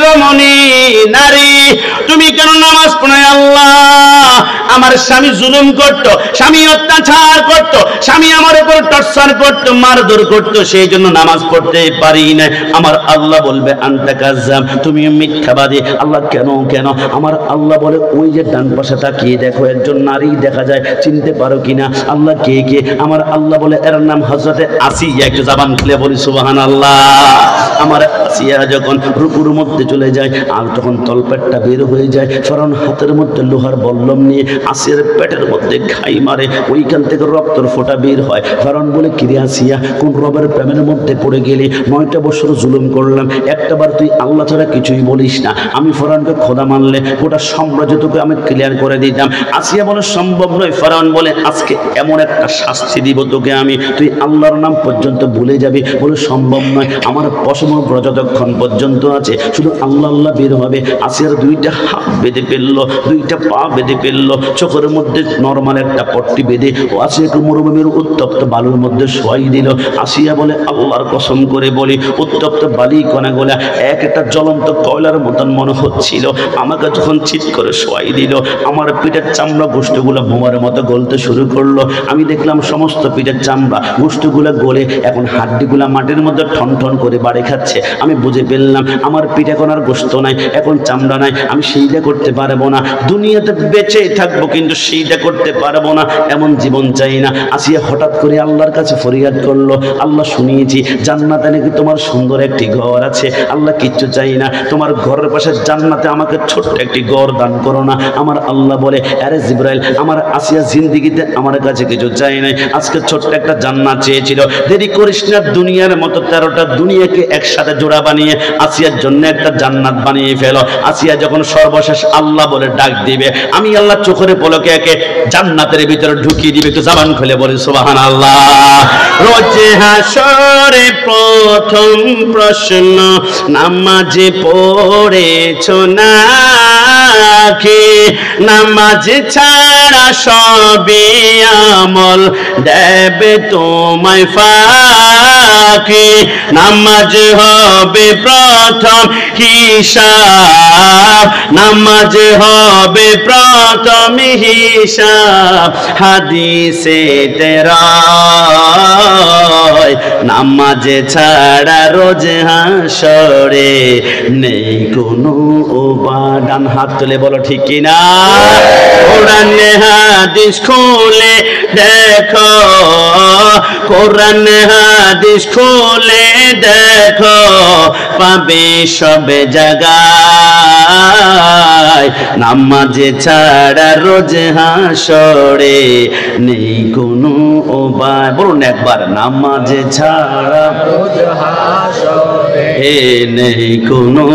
রমণী নারী, তুমি কেন নামাজ পড়ো? আল্লাহ আমার স্বামী জুলুম করতো, স্বামী অত্যাচার করতো, স্বামী আমার উপর টর্চার করতো, মারধর করতো, সেই জন্য নামাজ পড়তে পারি না। আমার আল্লাহ বলবে আনতা কাজ্জাব, তুমি মিথ্যাবাদী। আল্লাহ কেন কেন? আমার আল্লাহ বলে, ওই যে ডান পাশে তাকিয়ে দেখো একজন নারী দেখা যায়, চিনতে পারো কিনা? আল্লাহ কে কে? আমার আল্লাহ বলে, এর নাম হযরতে আসিয়া। একটু জবান খুলে বলি সুবহানাল্লাহ। আমার আসিয়া যখন রুকুর মধ্যে চলে যায় আর যখন তলপেটটা বের হয়ে যায়, ফেরাউন হাতের মধ্যে লোহার বল্লম নিয়ে আসিয়ার পেটের মধ্যে ঘাই মারে, ওইখান থেকে রক্তের ফোঁটা বের হয়। ফেরাউন বলে, কিরে আসিয়া, কোন রবের প্রেমের মধ্যে পড়ে গেলি? 9টা বছর জুলুম করলাম, একটাবার তুই আল্লাহ ছাড়া কিছুই বলিস না। আমি ফেরাউনকে খোদা মানলে গোটা সাম্রাজ্য তোকে আমি ক্লিয়ার করে দিতাম। আসিয়া বলে, সম্ভব নয়। ফেরাউন বলে, আজকে এমন একটা শাস্তি দিব তোকে আমি, তুই আল্লাহর নাম পর্যন্ত ভুলে যাবি। বলে, সম্ভব নয়, আমার পশম যতক্ষণ পর্যন্ত আছে শুধু আল্লাহ আল্লাহ বের হবে। আসিয়ার 2টা হাত বেঁধে ফেললো, 2টা পা বেঁধে ফেললো, চোখের মধ্যে নরমাল একটা পট্টি বেঁধে ও আসিয়াকে মরুভূমির উত্তপ্ত বালুর মধ্যে শোয়াই দিল। আসিয়া বলে, আল্লাহর কসম করে বলি, উত্তপ্ত বালি কণাগুলা এক একটা জ্বলন্ত কয়লার মতন মনে হচ্ছিল। আমাকে যখন চিৎ করে শোয়াই দিল, আমার পিঠের চামড়া গোষ্ঠগুলো বোমার মতো গলতে শুরু করলো। আমি দেখলাম সমস্ত পিঠের চামড়া গোষ্ঠগুলো গলে এখন হাড্ডিগুলা মাটির মধ্যে ঠন ঠন করে বাড়ি খাচ্ছে। আমি বুঝে ফেললাম আমার পিঠে এখন আর গোশত নাই, এখন চামড়া নাই, আমি সেইটা করতে পারবো না। দুনিয়াতে বেঁচে থাকবো কিন্তু সেইটা করতে পারবো না, এমন জীবন চাই না। আসিয়া হঠাৎ করে আল্লাহর কাছে ফরিয়াদ করলো, আল্লাহ শুনিয়েছি জান্নাতে নাকি তোমার সুন্দর একটি ঘর আছে, আল্লাহ কিচ্ছু চাই না, তোমার ঘরের পাশে জান্নাতে আমাকে ছোট্ট একটি ঘর দান করো না। আমার আল্লাহ বলে, আরে জিবরাইল, আমার আসিয়া জিন্দিগিতে আমার কাছে কিছু চাই নাই, আজকে ছোট্ট একটা জান্নাত চেয়েছিল। দেরি করিস না, দুনিয়ার মতো 13টা দুনিয়াকে একসাথে জোড়া বানিয়ে আসিয়ার জন্য একটা জান্নাত বানিয়ে ফেলো। আসিয়া যখন সর্বশেষ আল্লাহ বলে ডাক দিবে, আমি আল্লাহ চোখের পলকে একে জান্নাতের ভিতরে ঢুকিয়ে দিবে। একটু জবান খুলে বলি সুবহানাল্লাহ। রোজে হাসরে প্রথম প্রশ্ন, নামাজে পড়েছো নাকি? নামাজ ছাড়া সবে আমল দেবে তোমায় ফাঁকি। নামাজ হবে প্রথম হিসাব, নামাজ হবে প্রথম হিসাব। হাদিসে তেরায় নামাজ ছাড়া রোজ হাসরে নেই কোনো উপায়। ডান হাত তুলে বলো ঠিক কিনা? কোরআন হাদিস খুলে দেখো, কোরআন হাদিস খুলে দেখো, পাবে সব জায়গায় নামাজ ছাড়া রোজ হাসরে নেই কোনো উপায়। বলুন একবার, নামাজ ছাড়া রোজ হাসরে নেই কোনো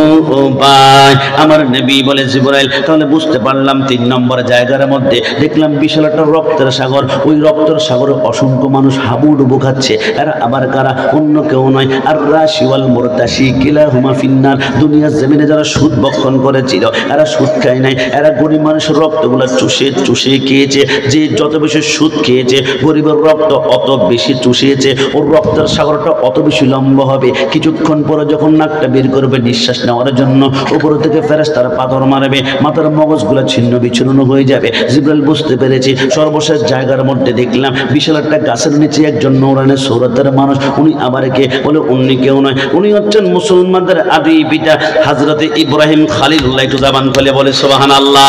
উপায়। আমার নবী বলে, জিবরাইল, তাহলে বুঝতে পারলাম 3 নম্বর জায়গার মধ্যে দেখলাম বিশাল একটা রক্তের সাগর। ওই রক্তের সাগরে অসংখ্য মানুষ হাবুডুবু খাচ্ছে। এরা আবার কারা? অন্য কেউ নয়, আর রাশি ওয়াল মুরতাশি কিলাহুমা ফিন্নার। দুনিয়ার জমিনে যারা সুদ ভক্ষণ করেছিল এরা সুদ খায় নাই, এরা গরিব মানুষের রক্তগুলো চুষে চুষে খেয়েছে। যে যত বেশি সুদ খেয়েছে গরিবের রক্ত অত বেশি চুষিয়েছে, ওর রক্তের সাগরটা অত বেশি লম্বা হবে। কিছুক্ষণ পরে যখন নাকটা বের করবে নিঃশ্বাস নেওয়ার জন্য, উপর থেকে ফেরেশতারা পাথর মারবে, মাথার মগজগুলো ছিন্ন বিচ্ছিন্ন হয়ে যাবে। জিবরাইল বুঝতে পেরেছি। সর্বশেষ জায়গার মধ্যে দেখলাম বিশাল একটা গাছের নিচে একজন একজন নূরানি সূরতের মানুষ। উনি আবার কে? বলে উনি কেউ নয়, উনি হচ্ছেন মুসলমানদের আদি পিতা হযরত ইব্রাহিম খলিলুল্লাহ। একটু জবান খুলে বলে সুবহানাল্লাহ।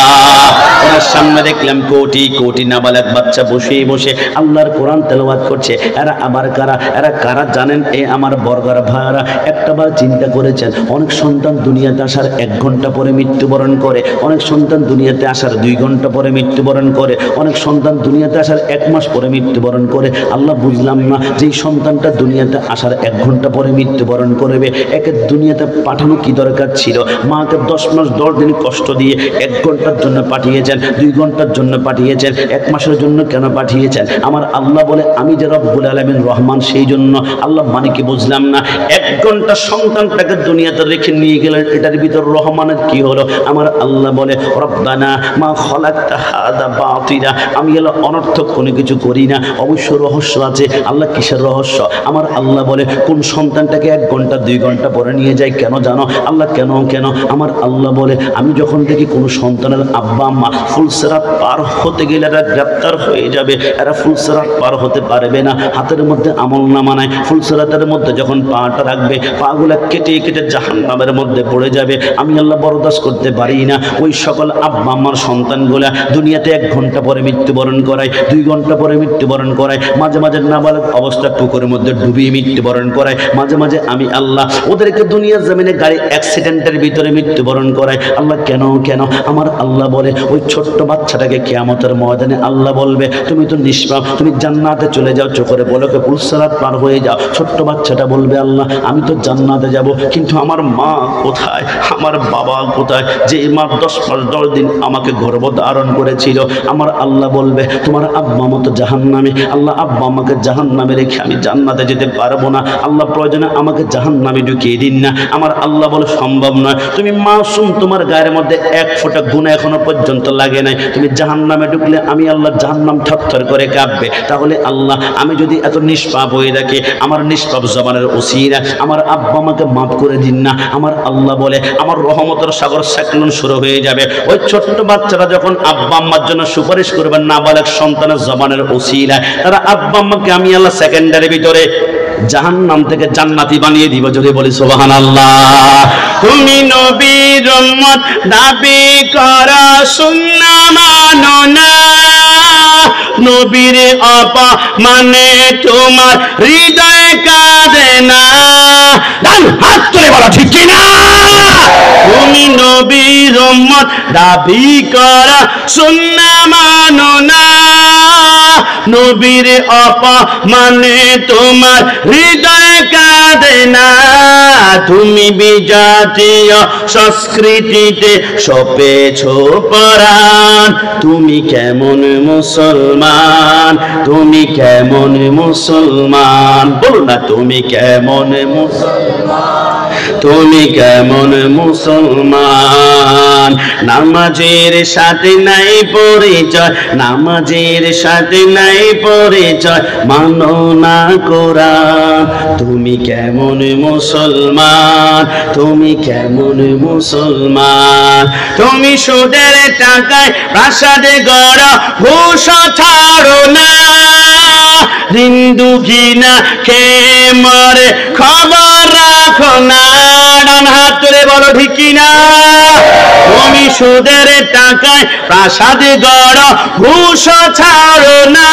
ওনার সামনে দেখলাম কোটি কোটি নাবালক বাচ্চা বসে বসে আল্লাহর কোরআন তেলাওয়াত করছে। এরা আবার কারা? এরা কারা জানেন? এ আমার বর্গার ভাইরা, একটাবার চিন্তা করেছেন অনেক সন্তান দুনিয়াতে আসার 1 ঘন্টা পরে মৃত্যুবরণ করে, অনেক সন্তান দুনিয়াতে আসার 2 ঘন্টা পরে মৃত্যুবরণ করে, অনেক সন্তান দুনিয়াতে আসার 1 মাস পরে মৃত্যুবরণ করে। আল্লাহ বুঝলাম না, যেই সন্তানটা দুনিয়াতে আসার 1 ঘন্টা পরে মৃত্যুবরণ করবে, একে দুনিয়াতে পাঠানো কি দরকার ছিল? মাকে 10 মাস 10 দিন কষ্ট দিয়ে 1 ঘন্টার জন্য পাঠিয়েছেন, 2 ঘন্টার জন্য পাঠিয়েছেন, 1 মাসের জন্য কেন পাঠিয়েছেন? আমার আল্লাহ বলে আমি যে রব্বুল আলামিন রহমান, সেই জন্য। আল্লাহ মানে কি বুঝলাম না। 1 ঘন্টা সন্তানটাকে দুনিয়াতে রেখে নিয়ে গেলেন, এটার ভিতর রহমানের কি হলো? আমার আল্লাহ বলে রব্বানা মা খালাকতা হাদা বাতিলা, আমি এলো অনর্থক কোনো কিছু করি না। অবশ্য রহস্য আছে। আল্লাহ কিসের রহস্য? আমার আল্লাহ বলে কোন সন্তানটাকে 1 ঘন্টা 2 ঘন্টা পরে নিয়ে যায় কেন জানো? আল্লাহ কেন কেন? আমার আল্লাহ বলে আমি যখন দেখি কোনো সন্তানের আব্বা আম্মা ফুলসিরাত পার হতে গেলে এরা গ্রেপ্তার হয়ে যাবে, এরা ফুলসিরাত পার হতে পারবে না, হাতের মধ্যে আমলনামা নাই, ফুলসিরাতের মধ্যে যখন পাটা রাখবে পাগুলা কেটে কেটে জাহান্নামের মধ্যে পড়ে যাবে, আমি আল্লাহ বরদাস্ত করতে পারি না। ওই সকল আব্বা আম্মার সন্তানগুলা দুনিয়াতে 1 ঘন্টা পরে মৃত্যুবরণ করায়, 2 ঘন্টা পরে মৃত্যুবরণ করায়, মাঝে মাঝে নাবালক অবস্থা পুকুরের মধ্যে ডুবিয়ে মৃত্যুবরণ করায়, মাঝে মাঝে আমি আল্লাহ ওদেরকে দুনিয়ার জমিনে গাড়ি অ্যাক্সিডেন্টের ভিতরে মৃত্যুবরণ করায়। আল্লাহ কেন কেন? আমার আল্লাহ বলে ওই ছোট্ট বাচ্চাটাকে কিয়ামতের ময়দানে আল্লাহ বলবে তুমি তো নিষ্পাপ, তুমি জান্নাতে চলে যাও, চোখের পলকে ফুলসিরাত পার হয়ে যাও। ছোট্ট বাচ্চাটা বলবে আল্লাহ আমি তো জান্নাতে যাব, কিন্তু আমার মা কোথায়, আমার বাবা কোথায়, যে মা 10 মাস 10 দিন আমাকে গর্ভধারণ করেছিল? আমার আল্লাহ বলবে তোমার আব্বা মা তো জাহান্নামে, আল্লাহ আব্বা আমাকে জাহান্নামে রেখে আমি জান্নাতে যেতে পারবো না, আল্লাহ প্রয়োজনে আমাকে জাহান্নামে ঢুকিয়ে দিন না। আমার আল্লাহ বলে সম্ভব নয়, তুমি মাসুম, তোমার গায়ের মধ্যে 1 ফোঁটা গুনাহ এখনো পর্যন্ত লাগে নাই, তুমি জাহান্নামে ঢুকলে আমি আল্লাহ জাহান্নাম থরথর করে কাঁপবে। তাহলে আল্লাহ আমি যদি এত নিষ্পাপ হয়ে থাকি, আমার নিষ্পাপ জবানের ওসিলা আমার আব্বা আমাকে মাফ করে দিন না। আমার আল্লাহ বলে আমার রহমতের সাগর সাকলন শুরু হয়ে যাবে। ওই ছোট্ট বাচ্চারা যখন আব্বা আম্মার জন্য সুপারিশ করবেন নাবালক সন্তানের জবানের ওসিলা, তারা আব্বা আম্মাকে আমি আল্লাহ সেকেন্ডারের ভিতরে জাহান্নাম থেকে জান্নাতি বানিয়ে দিব। যদি বলি সুবহানাল্লাহ। তুমি নবীর উম্মত দাবি করা সুন্নাহ মানো না, নবীর অপমানে তোমার হৃদয় কাঁদে না। ডান হাত তুলে বলো ঠিক কি না? তুমি নবীর উম্মত দাবি করা সুন্নাহ মানো না, নবীর অপমানে তোমার হৃদয় কাঁদে না। তুমি বিজাতীয় সংস্কৃতিতে সপেছ পরাণ, তুমি কেমন মুসলমান, তুমি কেমন মুসলমান? বলো না তুমি কেমন মুসলমান, তুমি কেমন মুসলমান? নামাজের সাথে নাই পরিচয়, নামাজের সাথে নাই পরিচয়, মানো না কোরআন। তুমি কেমন মুসলমান, তুমি কেমন মুসলমান? তুমি সুদের টাকায় প্রাসাদে গড় ঘুষ ছাড়ো না, হিন্দু ঘৃণা খেয়ে মরে খবর রাখো না। ডান হাত তুলে বলো ঠিক কিনা? তুমি সুদের টাকায় প্রাসাদে গড় ঘুষ ছাড়ো না,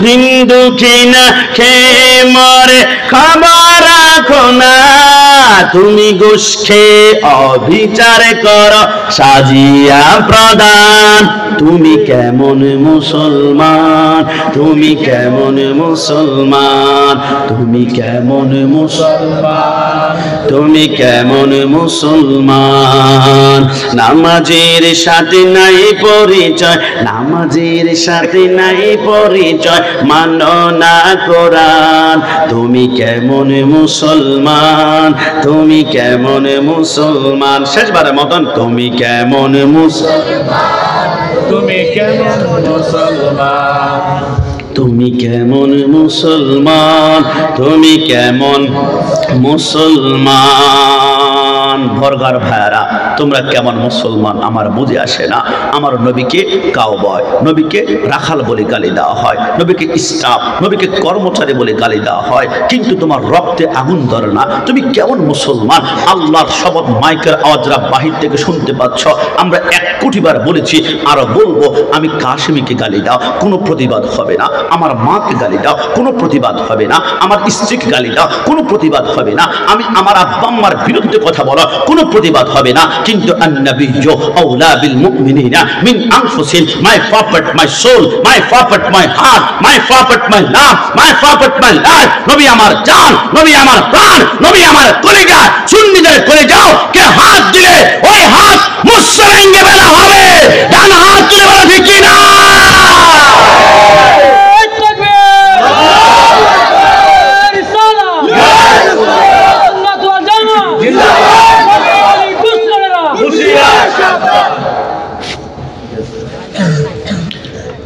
হিন্দু ঘৃণা খেয়ে মরে খবর রাখো না। তুমি ঘুষ খেয়ে অবিচার করো সাজিয়া প্রদান। তুমি কেমন মুসলমান, তুমি কেমন মুসলমান, তুমি কেমন মুসলমান, তুমি কেমন মুসলমান? নামাজের সাথে নাই পরিচয়, নামাজের সাথে নাই পরিচয়, মানো না কোরআন। তুমি কেমন মুসলমান, তুমি কেমন মুসলমান? শেষবারের মতন তুমি কেমন মুসলমান, তুমি কেমন মুসলমান, তুমি কেমন মুসলমান, তুমি কেমন মুসলমান? ইমান ভরগার ভাইয়ারা, তোমরা কেমন মুসলমান আমার বুঝে আসে না। আমার নবীকে কাউবয়, নবীকে রাখাল বলে গালি দেওয়া হয়, নবীকে স্টাফ, নবীকে কর্মচারী বলে গালি দেওয়া হয়, কিন্তু তোমার রক্তে আগুন ধরে না। তুমি কেমন মুসলমান? আল্লাহর শপথ, মাইকের আওয়াজরা বাহির থেকে শুনতে পাচ্ছ, আমরা 1 কোটি বার বলেছি, আরো বলবো, আমি কাশেমীকে গালি দাও, কোনো প্রতিবাদ হবে না। আমার মাকে গালি দাও, কোনো প্রতিবাদ হবে না। আমার স্ত্রীকে গালি দাও, কোনো প্রতিবাদ হবে না। আমি আমার আব্বা আম্মার বিরুদ্ধে কথা বলো, কোনো প্রতিবাদ হবে না। কিন্তু আন-নাবিয়্যু আওলা বিল মুমিনিনা মিন আনফুসিহিম, my property, my soul, my property, my heart, my property, my love, my property, my life. নবী আমার জান, নবী আমার প্রাণ, নবী আমার কলিজা। সুন্নিদের কলিজাও কে হাত দিলে ওই হাত মুসলিমকে বেলা হবে। ডান হাত তুলে বলা ঠিক কি না?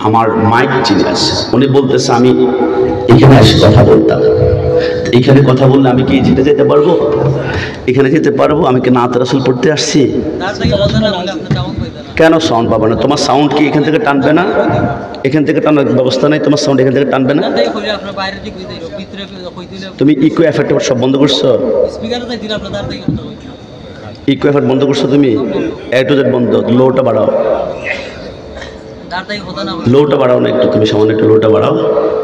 আমার মাইক চিনে আছে, উনি বলতেছে আমি এখানে এসে কথা বলতাম, এখানে কথা বললে আমি কি যেতে পারবো? এখানে যেতে পারবো? আমি কি নাত রাসূল পড়তে আসছি? কেন সাউন্ড পাবো না? তোমার সাউন্ড কি এখান থেকে টানবে না? এখান থেকে টানার ব্যবস্থা নেই? তোমার সাউন্ড এখান থেকে টানবে না? তুমি ইকো এফেক্ট সব বন্ধ করছো? ইকো এফেক্ট বন্ধ করছো তুমি? A to Z বন্ধ। লোটা বাড়াও, লোটা বাড়াও না একটু, তুমি সামান্য একটু লোটা বাড়াও।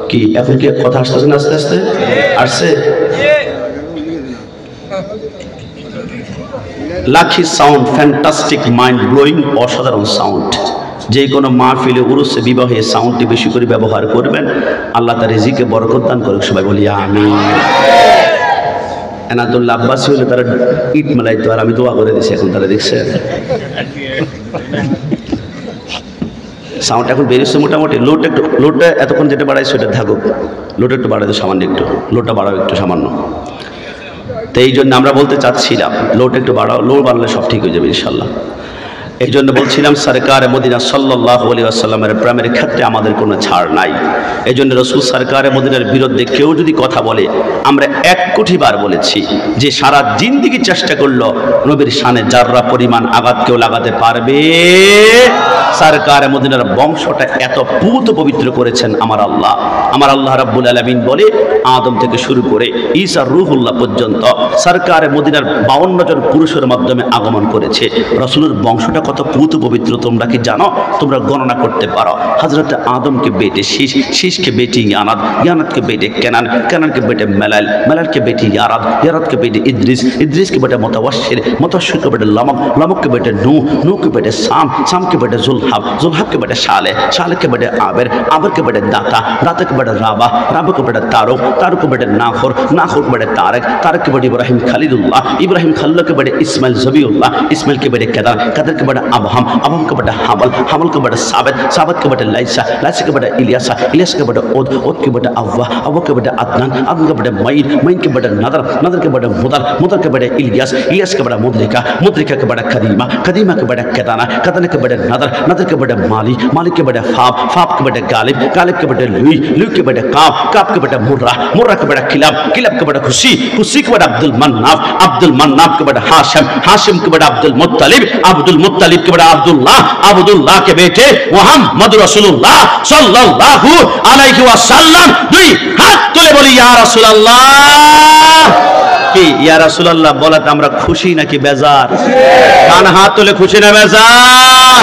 কি এখন কি কথা আসতেছে না? আস্তে আস্তে আসছে। Lucky sound, fantastic, mind blowing, অসাধারণ সাউন্ড। যে কোনো মাহফিলে, উরুসে, বিবাহে সাউন্ডটি বেশি করে ব্যবহার করবেন। আল্লাহ তার রিজিকে বরকত দান করুক। সবাই বলি আমিন। এনাদুল্লাহ আব্বাসী হলে তারা ইট মেলাইতো, আর আমি দোয়া করে দিছি। এখন তারা দেখছে সাউন্ড এখন বেরিয়েছে মোটামুটি। লোডটা এতক্ষণ যেটা বাড়াইছে ওটা থাকুক, লোডটা একটু বাড়াই দাও সামান্য, একটু লোডটা বাড়াও একটু সামান্য। তো এই জন্য আমরা বলতে চাচ্ছিলাম লোডটা একটু বাড়াও, লোড বাড়লে সব ঠিক হয়ে যাবে ইনশাল্লাহ। এই জন্য বলছিলাম সরকারে মদিনা সাল্লাল্লাহু আলাইহি ওয়াসাল্লামের প্রেমের ক্ষেত্রে আমাদের কোনো ছাড় নাই। এই জন্য রাসূল সরকারে মদিনার বিরুদ্ধে কেউ যদি কথা বলে, আমরা 1 কোটি বার বলেছি যে সারা জিন্দেগি চেষ্টা করলো নবীর শানে জাররা পরিমাণ আঘাত কেউ লাগাতে পারবে? সরকারে মদিনার বংশটা এত পুত পবিত্র করেছেন আমার আল্লাহ। আমার আল্লাহ রাব্বুল আলামিন বলে, আদম থেকে শুরু করে ঈসা রূহুল্লাহ পর্যন্ত সরকারে মদিনার 52 জন পুরুষের মাধ্যমে আগমন করেছে। রাসূলের বংশটা কত পুত পবিত্র তোমরা কি জানো? তোমরা গণনা করতে পারো। হযরত আদমকে বেটে শীশ, শীশকে বেটি ইয়ানাদ, ইয়ানাদকে বেটে কেনান, কেনানকে বেটে মেলাল, মেলালকে বেটি ইয়ারাদ, ইয়ারাদকে বেটে ইদ্রিস, ইদ্রিসকে বেটে মুতাওয়াশশির, মুতাওয়াশশিরকে বেটে লামক, লামককে বেটে নূহ, নূহকে বেটে সাম, সামকে বেটে जुल्हाब, जुल्हाब के बेटे शाले, शाले के बेटे आबिर, आबिर के बेटे दाता, दाता के बेटे राबा, राबा के बेटे तारुक, तारुक के बेटे नाखुर, नाखुर के बेटे तारक, तारक के बेटे इब्राहिम खलीलुल्लाह, इब्राहिम खलील के बेटे इस्माइल ज़बीउल्लाह, इस्माइल के बेटे कदर, कदर के बेटे अबहम, अबहम के बेटे हाबल, हाबल के बेटे साबित, साबित के बेटे लाइसा, लाइसा के बेटे इलियासा, इलियास के बेटे ओद, ओद के बेटे अव्वा, अव्वा के बेटे अदनान, अदनान के बेटे मईन, मईन के बेटे नदर, नदर के बेटे मुदर, मुदर के बेटे इलियास, इलियास के बेटे मुदरिका, मुदरिका के बेटे कदीमा, कदीमा के बेटे कदाना, कदाना के बेटे नदर, नदर के बेटे माली, मालिक के बेटे फाब, फाब के बेटे गालिब, गालिब के बेटे लुई, लुई के बेटे काब, काब के बेटे मुर्रा, मुर्रा के बेटे खिलाब, खिलाब के बेटे खुशी, खुशी के बेटे अब्दुल मन्नाफ, अब्दुल मन्नाफ के बेटे हाशिम, हाशिम के बेटे अब्दुल मुत्तलिब, अब्दुल मुत्तलिब के बेटे अब्दुल्लाह, अब्दुल्लाह के बेटे मुहम्मद रसूलुल्लाह सल्लल्लाहु अलैहि वसल्लम। दुई हाथ तुले बोली या रसूलुल्लाह। কি ইয়া রাসূলুল্লাহ বলাতে আমরা খুশি নাকি বেজার? কান হাত তুলে খুশি না বেজার?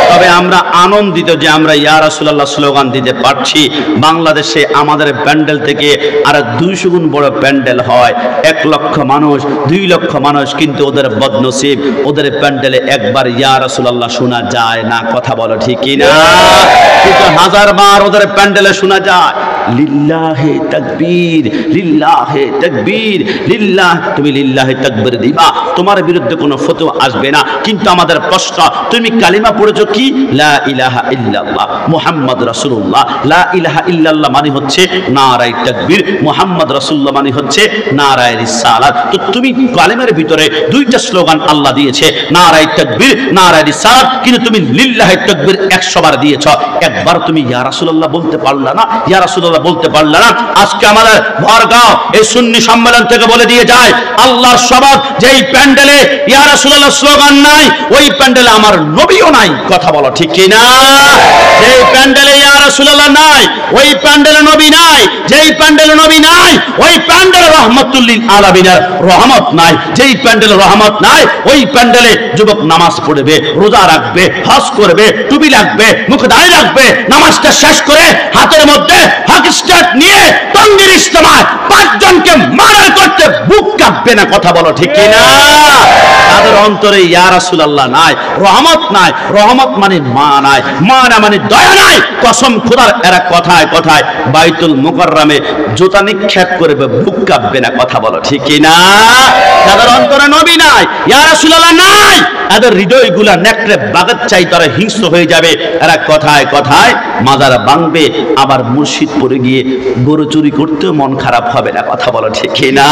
তবে আমরা আনন্দিত যে আমরা ইয়া রাসূলুল্লাহ স্লোগান দিতে পারছি। বাংলাদেশে আমাদের প্যান্ডেল থেকে আর 200 গুণ বড় প্যান্ডেল হয়, 1 লক্ষ মানুষ, 2 লক্ষ মানুষ, কিন্তু ওদের বদনসিব, ওদের প্যান্ডেলে একবার ইয়া রাসূলুল্লাহ শোনা যায় না। কথা বলো ঠিক কি না? কিন্তু 1000 বার ওদের প্যান্ডেলে শোনা যায় লিল্লাহে তাকবীর, লিল্লাহে তাকবীর, লিল্লাহ। তুমি লিল্লাহে তাকবীর দিবা, তোমার বিরুদ্ধে কোনো ফতোয়া আসবে না। কিন্তু আমাদের প্রশ্ন, তুমি কালিমা পড়েছো কি? লা ইলাহা ইল্লাল্লাহ মুহাম্মদ রাসূলুল্লাহ। লা ইলাহা ইল্লাল্লাহ মানে হচ্ছে নারায়ে তাকবীর, মুহাম্মদ রাসূলুল্লাহ মানে হচ্ছে নারায়ে রিসালাত। তো তুমি কালেমার ভিতরে দুইটা স্লোগান আল্লাহ দিয়েছে, নারায়ে তাকবীর, নারায়ে রিসালাত, কিন্তু তুমি লিল্লাহি তাকবীর 100 বার দিয়েছ, একবার তুমি ইয়া রাসূলুল্লাহ বলতে পারলা না, ইয়া রাসূলুল্লাহ বলতে পারলা না। আজকে আমাদের ভরগাঁও এই সুন্নি সম্মেলন থেকে বলে দিয়ে যায়, আল্লাহর শপথ, যেই প্যান্ডেলে ইয়া রাসূলুল্লাহ স্লোগান নাই ওই প্যান্ডেলে আমার নবীও নাই। কথা বলো ঠিক কি না? যেই প্যান্ডেলে ইয়া রাসূলুল্লাহ নাই ওই প্যান্ডেলে নবী নাই, যেই প্যান্ডেলে নবী নাই ওই প্যান্ডেলে রাহমাতুল লিল আলামিনের রহমত নাই, যেই প্যান্ডেলে রহমত নাই ওই প্যান্ডেলে যুবক নামাজ পড়বে, রোজা রাখবে, হজ করবে, টুপি লাগবে, মুখে দাড়ি রাখবে, নামাজটা শেষ করে হাতের মধ্যে হক স্টার্ট নিয়ে তঙ্গির ইজতেমায় 5 জনকে মারার করতে বুক কাঁপবে না। কথা বলো ঠিক কি না? তাদের অন্তরে ইয়া রাসূলুল্লাহ নাই, রহমত নাই, রহমত মানে মা নাই, মা না মানে দয়া নাই। কসম খোদার, এরা কথায় কথায় বাইতুল মুকাররমে জুতা নিক্ষেপ করবে, বুক কাঁপবে না। কথা বলো ঠিক কি না? তাদের অন্তরে নবী নাই, ইয়া রাসূলুল্লাহ নাই, এদের হৃদয়গুলা নেকড়ে বাঘের চাই তারা হিংস্র হয়ে যাবে। এরা কথায় কথায় মাজার ভাঙবে, আবার মুর্শিদপুরে গিয়ে গরু চুরি করতেও মন খারাপ হবে না। কথা বলো ঠিক কি না?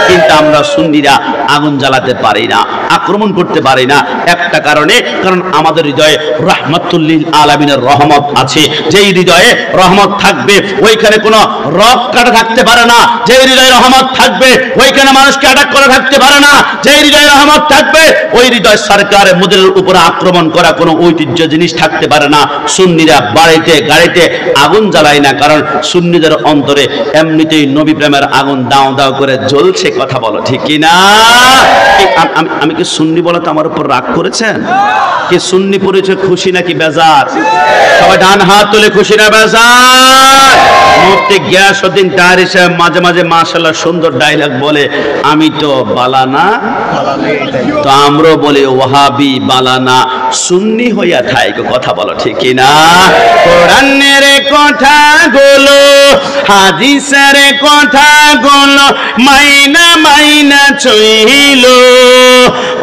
কিন্তু আমরা সুন্নিরা আগুন জ্বালাতে পারি না, আক্রমণ করতে পারি না, একটা কারণে, কারণ আমাদের হৃদয়ে রাহমাতুল লিল আলামিনের রহমত আছে। যেই হৃদয়ে রহমত থাকবে ওইখানে কোনো রক কাটা থাকতে পারে না, যেই হৃদয়ে রহমত থাকবে ওইখানে মানুষকে অ্যাটাক করে থাকতে পারে না, যেই হৃদয়ে রহমত থাকবে ওই হৃদয় সরকারের মুদিরের উপরে আক্রমণ করা কোনো ঐতিহ্য জিনিস থাকতে পারে না। সুন্নিরা বাড়িতে গাড়িতে আগুন জ্বালায় না, কারণ সুন্নিদের অন্তরে এমনিতেই নবী প্রেমের আগুন দাও দাও করে জ্বলছে। কথা বলো ঠিক কি না? আমি কি সুন্নি বলে তো আমার উপর রাগ করেছেন? কি সুন্নি পরিচয় খুশি নাকি বেজার? সবাই ডান হাত তুলে খুশি না বেজার? মুফতি গিয়াসউদ্দিন তাহারি সাহেব মাঝে মাঝে মাশাআল্লাহ সুন্দর ডায়লগ বলে, আমি তো বালানা, তো আমরা বলি ওয়াহাবি বালানা, সুন্নি হইয়া থাইকো। কথা বলো ঠিক কি না? কোরআনের কথাগুলো, হাদিসের কথাগুলো মাইনা মাইনা চইল,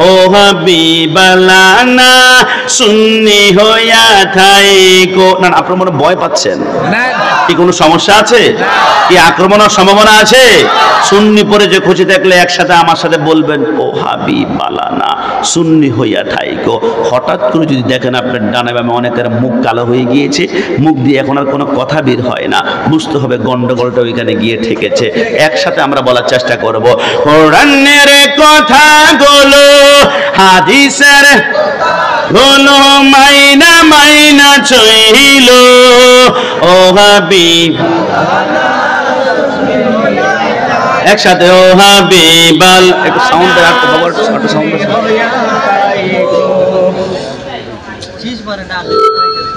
ও হাবিবালানা সুন্নি হইয়া থাইকো। না আপনারা মনে ভয় পাচ্ছেন? কি কোনো সমস্যা আছে? কি আক্রমণের সম্ভাবনা আছে? সুন্নি পরে যে খুশি থাকলে একসাথে আমার সাথে বলবেন, ও হাবিবালানা সুন্নি হইয়া থাইকো। হঠাৎ করে যদি দেখেন আপনার ডানে বামে অনেকের মুখ কালো হয়ে গিয়েছে, মুখ দিয়ে এখন আর কোনো কথা বের হয় না, বুঝতে হবে গন্ডগোলটা ওইখানে গিয়ে ঠেকেছে। একসাথে আমরা বলার চেষ্টা করব, কোরআনের কথাগুলো, হাদিসের গুলো মাইনা মাইনা চইল, ও হাবিব। একসাথে ও হাবিবাল, একটু সাউন্ড দেওয়ার তো বাবার ছোট সাউন্ড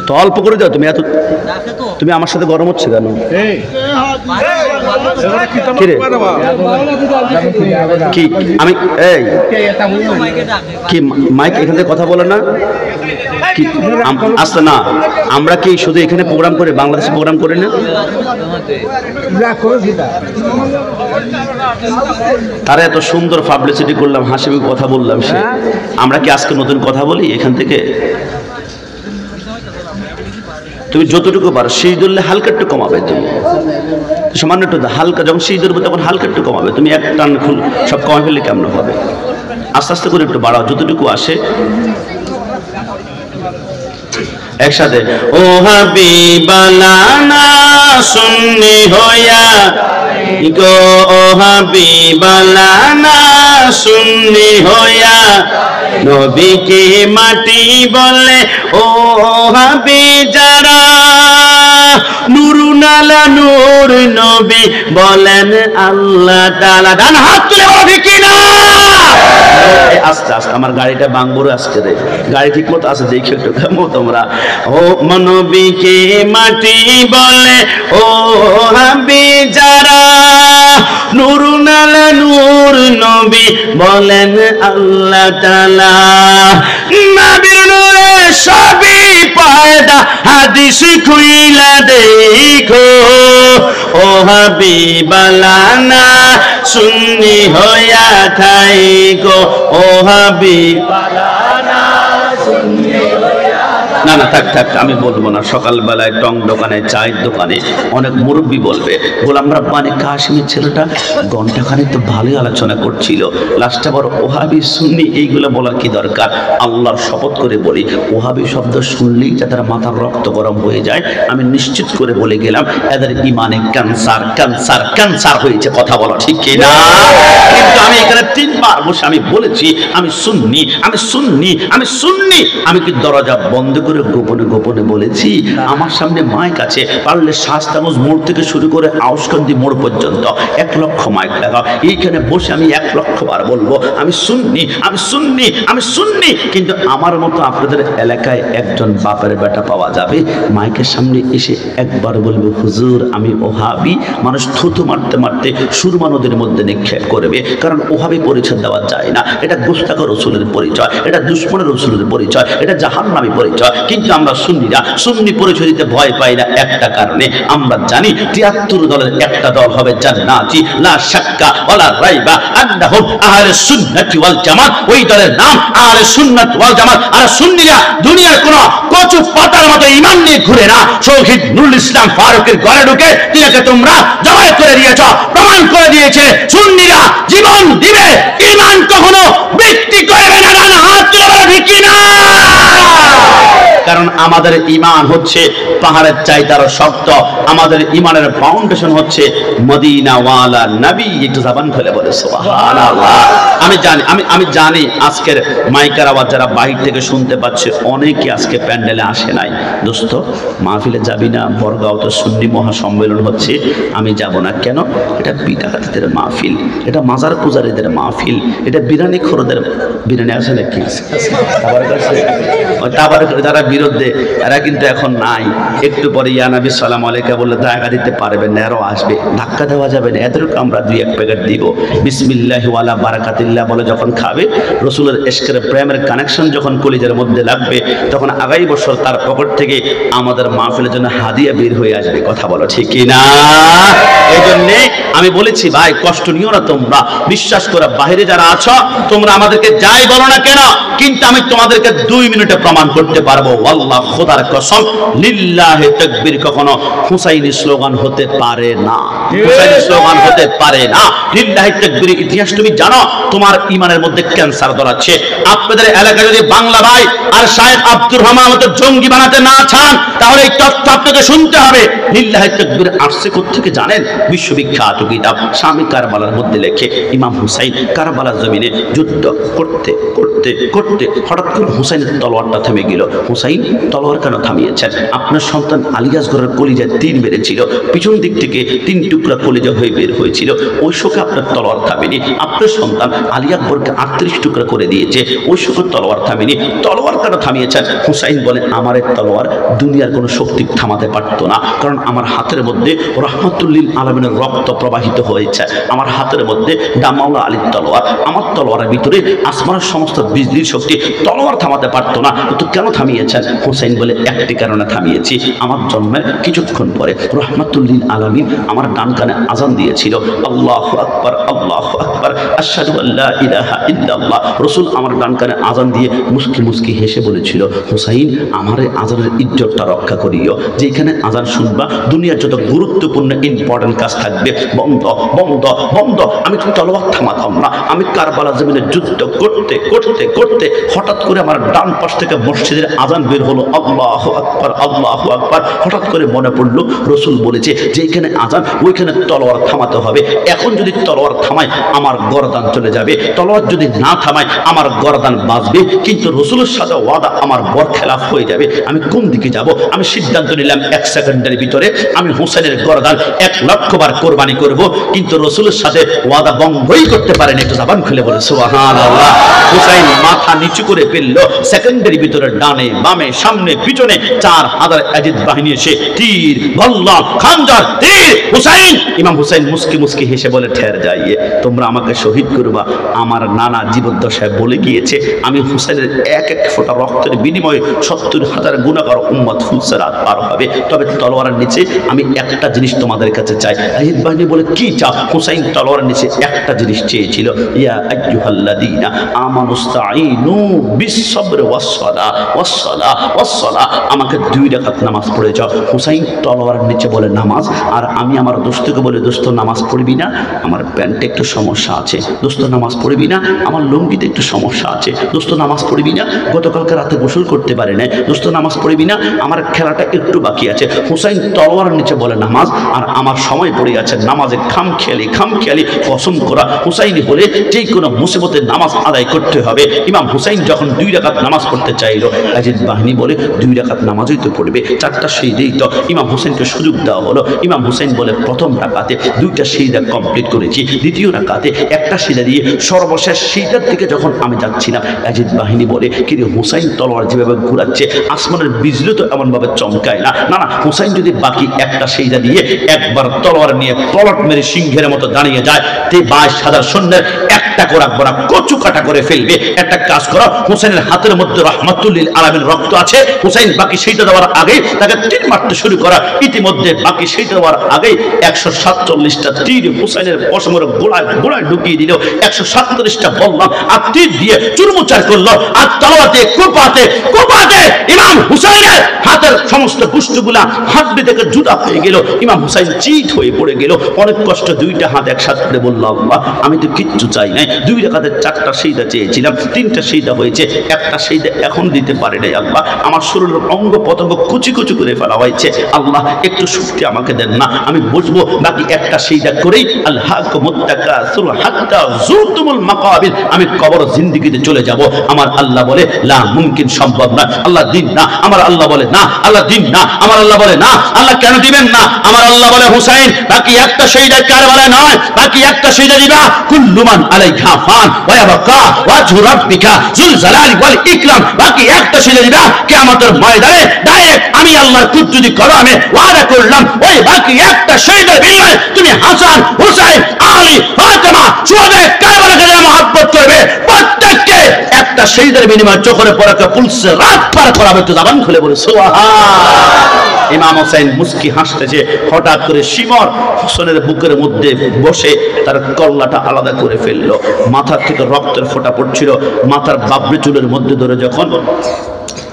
তো অল্প করে দাও। তুমি এত, তুমি আমার সাথে গরম হচ্ছে কেন? কি আমি এই কি মাইক এখান থেকে কথা বলে না কি? আসতে না, আমরা কি শুধু এখানে প্রোগ্রাম করে, বাংলাদেশে প্রোগ্রাম করে না? তারা এত সুন্দর পাবলিসিটি করলাম, হাসি কথা বললাম, সে আমরা কি আজকে নতুন কথা বলি এখান থেকে? তুমি যতটুকু পারো সেই ধরলে হালকা একটু কমাবে, তুমি সামান্য একটু হালকা, যখন সেই ধরবে তখন হালকা একটু কমাবে। তুমি এক টান খুল সব কমে ফেললে কেমন হবে? আস্তে আস্তে করে একটু বাড়াও যতটুকু আসে। একসাথে ও হাবিবালানা সুন্নি হইয়া গো, ও হাবিবালানা সুন্নি হইয়া নবীকে মাটি বলে, ও হাবি যারা নুরুনালা নূর নবী বলেন আল্লাহ তাআলা। ডান হাত তুলে বলো কি না? আস্তে আস্তে আমার গাড়িটা বাংবুরে আসছে রে, গাড়ি ঠিক মতো আছে দেখে একটু কেমন তোমরা। ও নবীকে মাটি বলে, ও হাবি যারা নুরুনালা নূর নবী বলেন আল্লাহ তাআলা। নবীর নূরে সবই পয়দা, হাদিস খুইলা দেখো, ও হাবিবালানা সুন্নি হইয়া থাইকো, ও হাবিবালানা সুন্নি হইয়া না না থাক থাক, আমি বলবো না। সকালবেলায় টং দোকানে, চায়ের দোকানে অনেক মুরব্বী বলবে, গোলাম রাব্বানী কাশিমের ছেলেটা ঘন্টাখানেক তো ভালোই আলোচনা করছিল, লাস্টে আবার ওহাবি সুন্নি এইগুলো বলার কি দরকার? আল্লাহর শপথ করে বলি, ওহাবি শব্দ শুনলেই যাদের মাথার রক্ত গরম হয়ে যায়, আমি নিশ্চিত করে বলে গেলাম এদের ইমানে ক্যান্সার ক্যান্সার ক্যান্সার হয়েছে। কথা বলো ঠিক কিনা? কিন্তু আমি এখানে 3 বার বসে আমি বলেছি আমি সুন্নি, আমি সুন্নি, আমি সুন্নি। আমি কি দরজা বন্ধ করে গোপনে গোপনে বলেছি? আমার সামনে মাইক আছে, পারলে শাস্তাগঞ্জ মোড় থেকে শুরু করে আউসকান্দি মোড় পর্যন্ত 1 লক্ষ মাইক লাগাও, এইখানে বসে আমি 1 লক্ষ বার বলবো আমি সুন্নি, আমি সুন্নি, আমি সুন্নি। কিন্তু আমার মতো আপনাদের এলাকায় একজন বাপের বেটা পাওয়া যাবে, মাইকের সামনে এসে একবার বলবে হুজুর আমি ওহাবি, মানুষ থুতু মারতে মারতে সুরমা নদীর মধ্যে নিক্ষেপ করবে। কারণ ওহাবি পরিচয় দেওয়া যায় না, এটা গুস্তাখ রসুলের পরিচয়, এটা দুশ্মনের রসুলের পরিচয়, এটা জাহান্নামী পরিচয়। কিন্তু আমরা সুন্নিরা সুন্নি পরিচয় দিতে ভয় পাই না একটা কারণে, আমরা জানি 73 দলের একটা দল হবে জান্নাতি, লা শাক্কা ওয়ালা রাইবা আন্নাহুম আহলুস সুন্নাতি ওয়াল জামাত। ওই দলের নাম আহলুস সুন্নাত ওয়াল জামাত। আর সুন্নিরা দুনিয়ার কোন কচু পাতার মতো ঈমান নিয়ে ঘুরে না। শহীদ নুরুল ইসলাম ফারুকের ঘরে ঢুকে তিনাকে তোমরা জবাই করে দিয়েছ, প্রমাণ করে দিয়েছে সুন্নিরা জীবন দিবে, ঈমান কখনো বিক্রি করবে না। হাত তুলে ঠিক না? কারণ আমাদের ঈমান হচ্ছে পাহাড়ের চাইতে আরো শক্ত। আমাদের ঈমানের ফাউন্ডেশন হচ্ছে মদিনাওয়ালা নবী। একটু জবান খুলে বলে সুবহানাল্লাহ। আমি জানি আজকের মাইকের আওয়াজ যারা বাইরে থেকে শুনতে পাচ্ছে অনেকে আজকে প্যান্ডেলে আসে নাই। দোস্ত মাহফিলে যাবি না? বরগাঁও তো সুন্নি মহাসম্মেলন হচ্ছে, আমি যাব না। কেন? এটা বিদাতদের মাহফিল, এটা মাজার পূজারীদের মাহফিল, এটা বিরানি খোরদের। বিরানি আছে নাকি? তাবার যারা বিরুদ্ধে এরা কিন্তু এখন নাই। একটু পরে ইয়া নবী সালাম আলাইকা বললে জায়গা দিতে পারবেন না, এরও আসবে, ধাক্কা দেওয়া যাবে না। এদেরকে আমরা 2-1 প্যাকেট দিব। বিসমিল্লাহি ওয়ালা বারাকাতিল্লাহ বলে যখন খাবে, রসুলের ইশকের প্রেমের কানেকশন যখন কলিজার মধ্যে লাগবে, তখন আগামী বছর তার পকেট থেকে আমাদের মাহফিলের জন্য হাদিয়া বের হয়ে আসবে। কথা বলো ঠিক না? এই জন্যে আমি বলেছি ভাই কষ্ট নিও না তোমরা, বিশ্বাস করে বাইরে যারা আছো তোমরা আমাদেরকে যাই বলো না কেন, কিন্তু আমি তোমাদেরকে 2 মিনিটে প্রমাণ করতে পারবো। আল্লাহ খোদার কসম, লিল্লাহি তাকবীর কখনো হুসাইনি স্লোগান হতে পারে না, হুসাইনি স্লোগান হতে পারে না। লিল্লাহি তাকবীর ইতিহাস তুমি জানো? তোমার ঈমানের মধ্যে ক্যান্সার ধরাচ্ছে। আপনাদের এলাকায় যদি বাংলা ভাই আর শায়েখ আব্দুর রহমান মতো জঙ্গি বানাতে না চান, তাহলে এই তথ্য আপনাকে শুনতে হবে। লিল্লাহি তাকবীর আসছে কোত্থেকে জানেন? বিশ্ববিখ্যাত কিতাব শামী কারবালার মধ্যে লেখে ইমাম হুসাইন কারবালার জমিনে যুদ্ধ করতে করতে করতে হঠাৎ করে হুসাইনের তলোয়ারটা থেমে গেল। হুসাইন তলোয়ার কেন থামিয়েছেন? আপনার সন্তান আলী আসগরের কলিজায় তীর মেরেছিল, পিছন দিক থেকে 3 টুকরা কলিজা হয়ে বের হয়েছিল, ওই শোকে আপনার তলোয়ার থামেনি। আপনার সন্তান আলী আকবরকে 38 টুকরা করে দিয়েছে, ওই শোকে তলোয়ার থামেনি। তলোয়ার কেন থামিয়েছেন? হুসাইন বলে আমার এই তলোয়ার দুনিয়ার কোনো শক্তি থামাতে পারতো না, কারণ আমার হাতের মধ্যে রহমাতুল্লিল আলামিনের রক্ত প্রবাহিত হয়েছে। আমার হাতের মধ্যে দামাওলা আলীর তলোয়ার, আমার তলোয়ারের ভিতরে আসমানের সমস্ত বিজলির শক্তি, তলোয়ার থামাতে পারতো না। তো কেন থামিয়েছেন? হুসাইন বলে একটি কারণে থামিয়েছি, আমার জন্মের কিছুক্ষণ পরে রহমাতুল্লিল আলামিন আমার ডান কানে আজান দিয়েছিল, আল্লাহু আকবার আল্লাহু আকবার আশহাদু আল্লা ইলাহা ইল্লাল্লাহ। রাসূল আমার ডান কানে আজান দিয়ে মুস্কি মুস্কি হেসে বলেছিল, হুসাইন আমার এই আজানের ইজ্জতটা রক্ষা করিও, যেখানে আজান শুনবা দুনিয়ার যত গুরুত্বপূর্ণ ইম্পর্টেন্ট কাজ থাকবে বন্ধ বন্ধ বন্ধ। আমি তলোয়ার থামাতাম না। আমি কারবালা জমিনে যুদ্ধ করতে করতে করতে হঠাৎ করে আমার ডান পাশ থেকে মসজিদের আজান বের হলো, আল্লাহু আকবার আল্লাহু আকবার। হঠাৎ করে মনে পড়লো রাসূল বলেছে যেখানে আজান ওইখানে তলোয়ার থামাতে হবে। এখন যদি তলোয়ার থামায় আমার গর্দান চলে যাবে, তলোয়ার যদি না থামায় আমার গর্দান বাঁচবে, কিন্তু রাসূলের সাথে ওয়াদা আমার বরখেলাফ হয়ে যাবে। আমি কোন দিকে যাব? আমি সিদ্ধান্ত নিলাম 1 সেকেন্ডের ভিতরে আমি হুসাইনের গর্দান 1 লক্ষ বার কোরবানি করব, কিন্তু রাসূলের সাথে ওয়াদা ভঙ্গই করতে পারেনি। একটু জবান খুলে বলে সুবহানাল্লাহ। হুসাইন মাথা নিচু করে ফেললো, সেকেন্ডের ভিতরে ডানে বামে সামনে পিছনে 4000 ইয়াজিদ বাহিনী এসে তীর ভল্লা খানজার তীর। হুসাইন ইমাম হুসাইন মুস্কি মুস্কি হেসে বলে ঠের যাইয়ে তোমরা আমাকে শহীদ করবা। আমার নানা জীবদ্দশায় বলে গিয়েছে আমি হুসাইনের 1-1 ফোঁটা রক্তের বিনিময়ে 70,000 গুনাহগার উম্মত ফুলসিরাত পার হবে। তবে তলোয়ারের নিচে আমি একটা জিনিস তোমাদের কাছে চাই। ইয়াজিদ বাহিনী বলে কি চাও? হুসাইন তলোয়ার নিচে একটা জিনিস চেয়েছিল, ইয়া আইয়ুহাল্লাযীনা আমানুস্তাঈনু বিস-সাবরি ওয়াস-সালাহ ওয়াস-সালাহ ওয়াস-সালাহ, আমাকে 2 রাকাত নামাজ পড়ে যাও। হুসাইন তলোয়ার নিচে বলে নামাজ, আর আমি আমার দোস্তকে বলে, দোস্ত নামাজ পড়বি না, আমার প্যান্টে একটু সমস্যা আছে, দোস্ত নামাজ পড়বি না, আমার লুঙ্গিতে একটু সমস্যা আছে, দোস্ত নামাজ পড়বি না, গতকালকে রাতে গোসল করতে পারে না, দোস্ত নামাজ পড়বি না, আমার খেলাটা একটু বাকি আছে। হুসাইন তলোয়ার নিচে বলে নামাজ, আর আমার সময় পড়ে আছে নামাজে খামখেয়ালি কসম করা হুসাইনি হলে যে কোনো মুসিবতের নামাজ আদায় করতে হবে। ইমাম হুসাইন যখন 2 রাকাত নামাজ পড়তে চাইল, ইয়াজিদ বাহিনী বলে 2 রাকাত নামাজই তো পড়বে, 4টা সিজদাই তো। ইমাম হুসাইনকে সুযোগ দেওয়া হলো। ইমাম হুসাইন বলে প্রথম রাকাতে 2টা সিজদা কমপ্লিট করেছি, দ্বিতীয় রাকাতে একটা সিজদা দিয়ে সর্বশেষ সিজদার দিকে যখন আমি যাচ্ছিলাম, ইয়াজিদ বাহিনী বলে কিরে হুসাইন তলোয়ার যেভাবে ঘুরাচ্ছে আসমানের বিজলি তো এমনভাবে চমকায় না। না না, হুসাইন যদি বাকি একটা সিজদা দিয়ে একবার তলোয়ার নিয়ে পলট মেরে সিংহের মতো দাঁড়িয়ে যায়, তে 22,000 সৈন্যের একটা করে রাখবো না, কচু কাটা করে ফেলবে। একটা কাজ করো, হুসাইনের হাতের মধ্যে রহমাতুল্লিল আলামিন রক্ত আছে, হুসাইন বাকি সেইটা দেওয়ার আগে তাকে তীর মারতে শুরু করা। ইতিমধ্যে বাকি সেইটা দেওয়ার আগে 147টা তীর হুসাইনের পশমের গোড়ায় ঢুকিয়ে দিল। 147টা বললাম আর তীর দিয়ে চুরমুচার করলো, আর তলোয়ারে কোপাতে ইমাম হুসাইনের হাতের সমস্ত গোষ্ঠগুলা হাড্ডি থেকে জুতা হয়ে গেল। ইমাম হুসাইন চিত হয়ে পড়ে গেল। অনেক কষ্ট 2টা হাত একসাথে করে বলল, আল্লাহ আমি তো কিচ্ছু চাই নাই, 2 রাকাতে 4টা সিজদা চেয়েছিলাম, 3টা সিজদা হয়েছে, একটা সিজদা এখন দিতে পারে নাই। আল্লাহ আমার শরীরের অঙ্গ পতঙ্গ কুচি করে ফেলা হয়েছে, আল্লাহ একটু শক্তি আমাকে দেন না, আমি বুঝবো বাকি একটা সিজদা করেই আল্লাহকুমুত তাকাসুর হাত্তা যুরতুমুল মাকাবির, আমি কবর জিন্দেগিতে চলে যাব। আমার আল্লাহ বলে লা মুমকিন, সম্ভব না, আল্লাহ দিন না। আমার আল্লাহ বলে না, আল্লাহ দিন না। আমার আল্লাহ বলে না, আল্লাহ কেন দিবেন না? আমার আল্লাহ বলে হুসাইন বাকি একটা সিজদা কারবালায় নয়, বাকি একটা সিজদা দিবা, কুল্লু মান আলাইহা ফান ওয়া ইয়াবকা ওয়াজহু রাব্বিকা যুল জালালি ওয়াল ইকরাম, বাকি একটা সিজদা দিবা কিয়ামতের ময়দানে ডাইরেক্ট আমি আল্লাহর কুদরতি কলামে ওয়াদা করলাম, ওই বাকি একটা সিজদার বিনিময়ে তুমি হাসান, হুসাইন, আলী, ফাতেমা সুহাদা কারবালাকে যারা মহব্বত করবে প্রত্যেককে একটা সিজদার বিনিময়ে চোখের পলকে পুলসে রাত পার করাবে। তো জবান খুলে বলে সুবহান। ইমাম হোসেন মুস্কি হাসতেছে, হঠাৎ করে শিমর হোসেনের বুকের মধ্যে বসে তার কল্লাটা আলাদা করে ফেললো। মাথার থেকে রক্তের ফোঁটা পড়ছিল, মাথার বাবরি চুলের মধ্যে ধরে যখন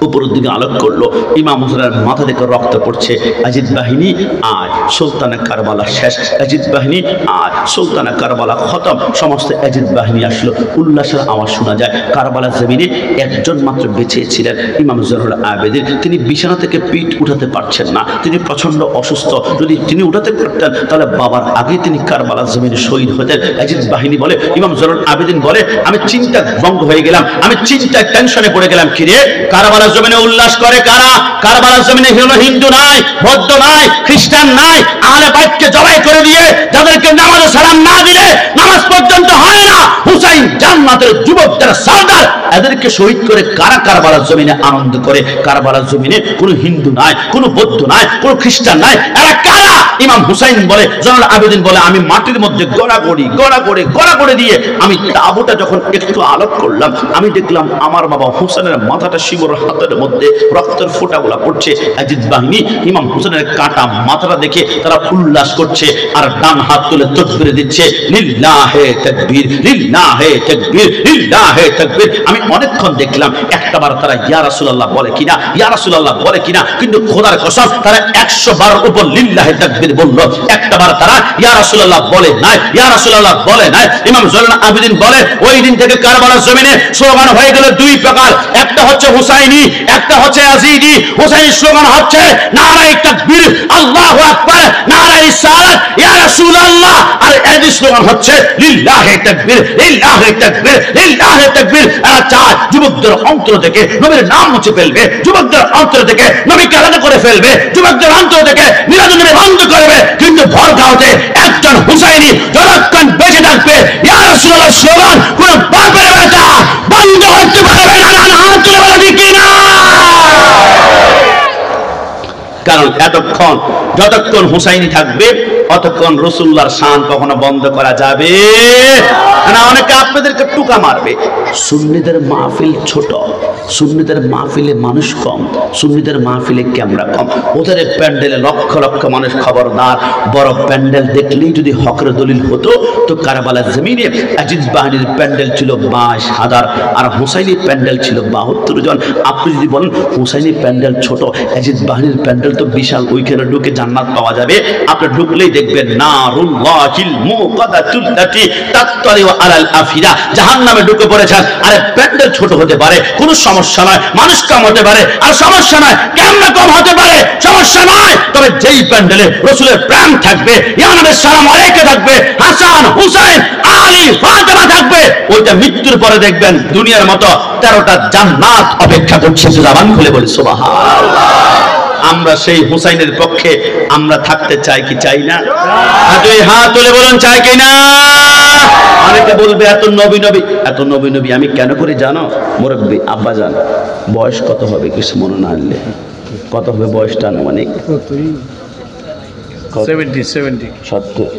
উপরের দিকে আলোক করলো, ইমাম হোসেনের মাথা থেকে রক্ত পড়ছে। ইয়াজিদ বাহিনী আর সুলতানে কারবালা শেষ, ইয়াজিদ বাহিনী আর সুলতানে কারবালা খতম। সমস্ত ইয়াজিদ বাহিনী আসলো, উল্লাসের আওয়াজ শোনা যায়। কারবালার জমিনে একজন মাত্র বেঁচে ছিলেন, ইমাম জয়নুল আবেদিন। তিনি বিছানা থেকে পিঠ উঠাতে পারছেন না, তিনি প্রচন্ড অসুস্থ। যদি তিনি উঠাতে পারতেন তাহলে বাবার আগে তিনি কারবালার জমিনে শহীদ হতেন। ইয়াজিদ বাহিনী বলে, ইমাম জয়নুল আবেদিন বলে, আমি চিন্তা ভঙ্গ হয়ে গেলাম, আমি চিন্তায় টেনশনে পড়ে গেলাম। কিরে কারবালার জমিনে উল্লাস করে কারা? কারবালার জমিনে হলো হিন্দু নাই, বৌদ্ধ নাই, খ্রিস্টান নাই, আহলে বাইতকে জবাই করে দিয়ে যাদেরকে নামাজে সালাম না দিলে নামাজ পর্যন্ত হয় না, হুসাইন জান্নাতের যুবকদের সর্দার, এদেরকে শহীদ করে কারা কারবালার জমিনে আনন্দ করে? কারবালার জমিনে কোনো হিন্দু নাই, কোনো বৌদ্ধ নাই, কোনো খ্রিস্টান নাই, এরা কারা? ইমাম হুসাইন বলে, জয়নুল আবেদিন বলে, আমি মাটির মধ্যে গড়া দিয়ে আমি তাবুটা যখন একটু আলোক করলাম, আমি দেখলাম আমার বাবা হুসাইনের মাথাটা শিবর হাতের মধ্যে রক্তের ফোঁটাগুলা পড়ছে। ইয়াজিদ বাহিনী ইমাম হুসাইনের কাটা মাথাটা দেখে তারা উল্লাস করছে আর ডান হাত তুলে তাকবীর দিচ্ছে, লিল্লাহে তাকবীর, লিল্লাহে তাকবীর, লিল্লাহে তাকবীর। আমি অনেকক্ষণ দেখলাম একটাবার তারা ইয়া রাসূলুল্লাহ বলে কিনা, ইয়া রাসূলুল্লাহ বলে কিনা, কিন্তু খোদার কসম তারা 100 বার উপর লিল্লাহে তাকবীর বলল, একটাবার তারা ইয়া রাসূলুল্লাহ বলে নাই, ইয়া রাসূলুল্লাহ বলে নাই। ইমাম জয়নুল আবেদিন বলে, ওই দিন থেকে কারবালার জমিনে স্লোগান হয়ে গেল 2 প্রকার, একটা হচ্ছে হুসাইনি, একটা হচ্ছে ইয়াজিদি। হুসাইনি স্লোগান হচ্ছে নারায়ে তাকবীর, আল্লাহু আকবার, নারায়ে রিসালাত, ইয়া রাসূলুল্লাহ। আর ইয়াজিদি স্লোগান হচ্ছে লিল্লাহি তাকবীর, লিল্লাহি তাকবীর, লিল্লাহি তাকবীর। এরা চায় যুবকদের অন্তর থেকে নবীর নাম মুছে ফেলবে, যুবকদের অন্তর থেকে নবীকে আলাদা করে ফেলবে, যুবকদের অন্তর থেকে মিলাদুন নবী বন্ধ করবে। কিন্তু ভরগাঁওতে একজন হুসাইনি যতক্ষণ বেঁচে থাকবে ইয়া রাসূলুল্লাহ স্লোগান কোন বাপের বেটা বন্ধ করতে পারবে না। হাত তুলে বলা ঠিক না? কারণ যতক্ষণ হুসাইনি থাকবে অতক্ষণ রাসূলুল্লাহর শান কখনো বন্ধ করা যাবে না। অনেকে আপনাদেরকে টুকা মারবে। সুন্নিদের মাহফিল ছোট, সুন্নিদের মাহফিলে মানুষ কম, সুন্নিদের মাহফিলে ক্যামেরা কম। ওদের প্যান্ডেলে লক্ষ লক্ষ মানুষ। খবরদার, বড় প্যান্ডেল দেখলেই যদি হকের দলিল হতো তো কারবালার জমিনে আজিজ বাহিনীর প্যান্ডেল ছিল 22,000 আর হুসাইনি প্যান্ডেল ছিল 72 জন। আপনি যদি বলেন হুসাইনি প্যান্ডেল ছোট, আজিজ বাহিনীর প্যান্ডেল তো বিশাল, ওইখানে ঢুকে জান্নাত পাওয়া যাবে। আপনি ঢুকলেই দেখবেন নারুল্লাহিল মুকাদাতুল লাতি তাত্তালিউ আলাল আফিরা, জাহান্নামে ঢুকে পড়েছেন। আরে প্যান্ডেল ছোট হতে পারে, কোনো সমস্যা নয়, মানুষ কম হতে পারে, আর সমস্যা নয় ক্যামেরা কম হতে পারে, সমস্যা নয়। তবে যেই প্যান্ডেলে রাসূলের প্রেম থাকবে, ইয়া নবী সালাম আলাইকা থাকবে, হাসান হুসাইন আলী ফাতেমা থাকবে, ওইটা মৃত্যুর পরে দেখবেন দুনিয়ার মতো 13টা জান্নাত অপেক্ষা করছে। জবান খুলে বলি সুবহানাল্লাহ। আমরা সেই হুসাইনের পক্ষে আমরা থাকতে চাই কি চাই না? দুই হাত তুলে বলুন চাই কি না? অনেকে বলবে এত নবী নবী, এত নবী নবী আমি কেন করি জানো? মুরব্বী আব্বা জান, বয়স কত হবে কিছু মনে না আনলে? কত হবে বয়সটা আনুমানিক? 70।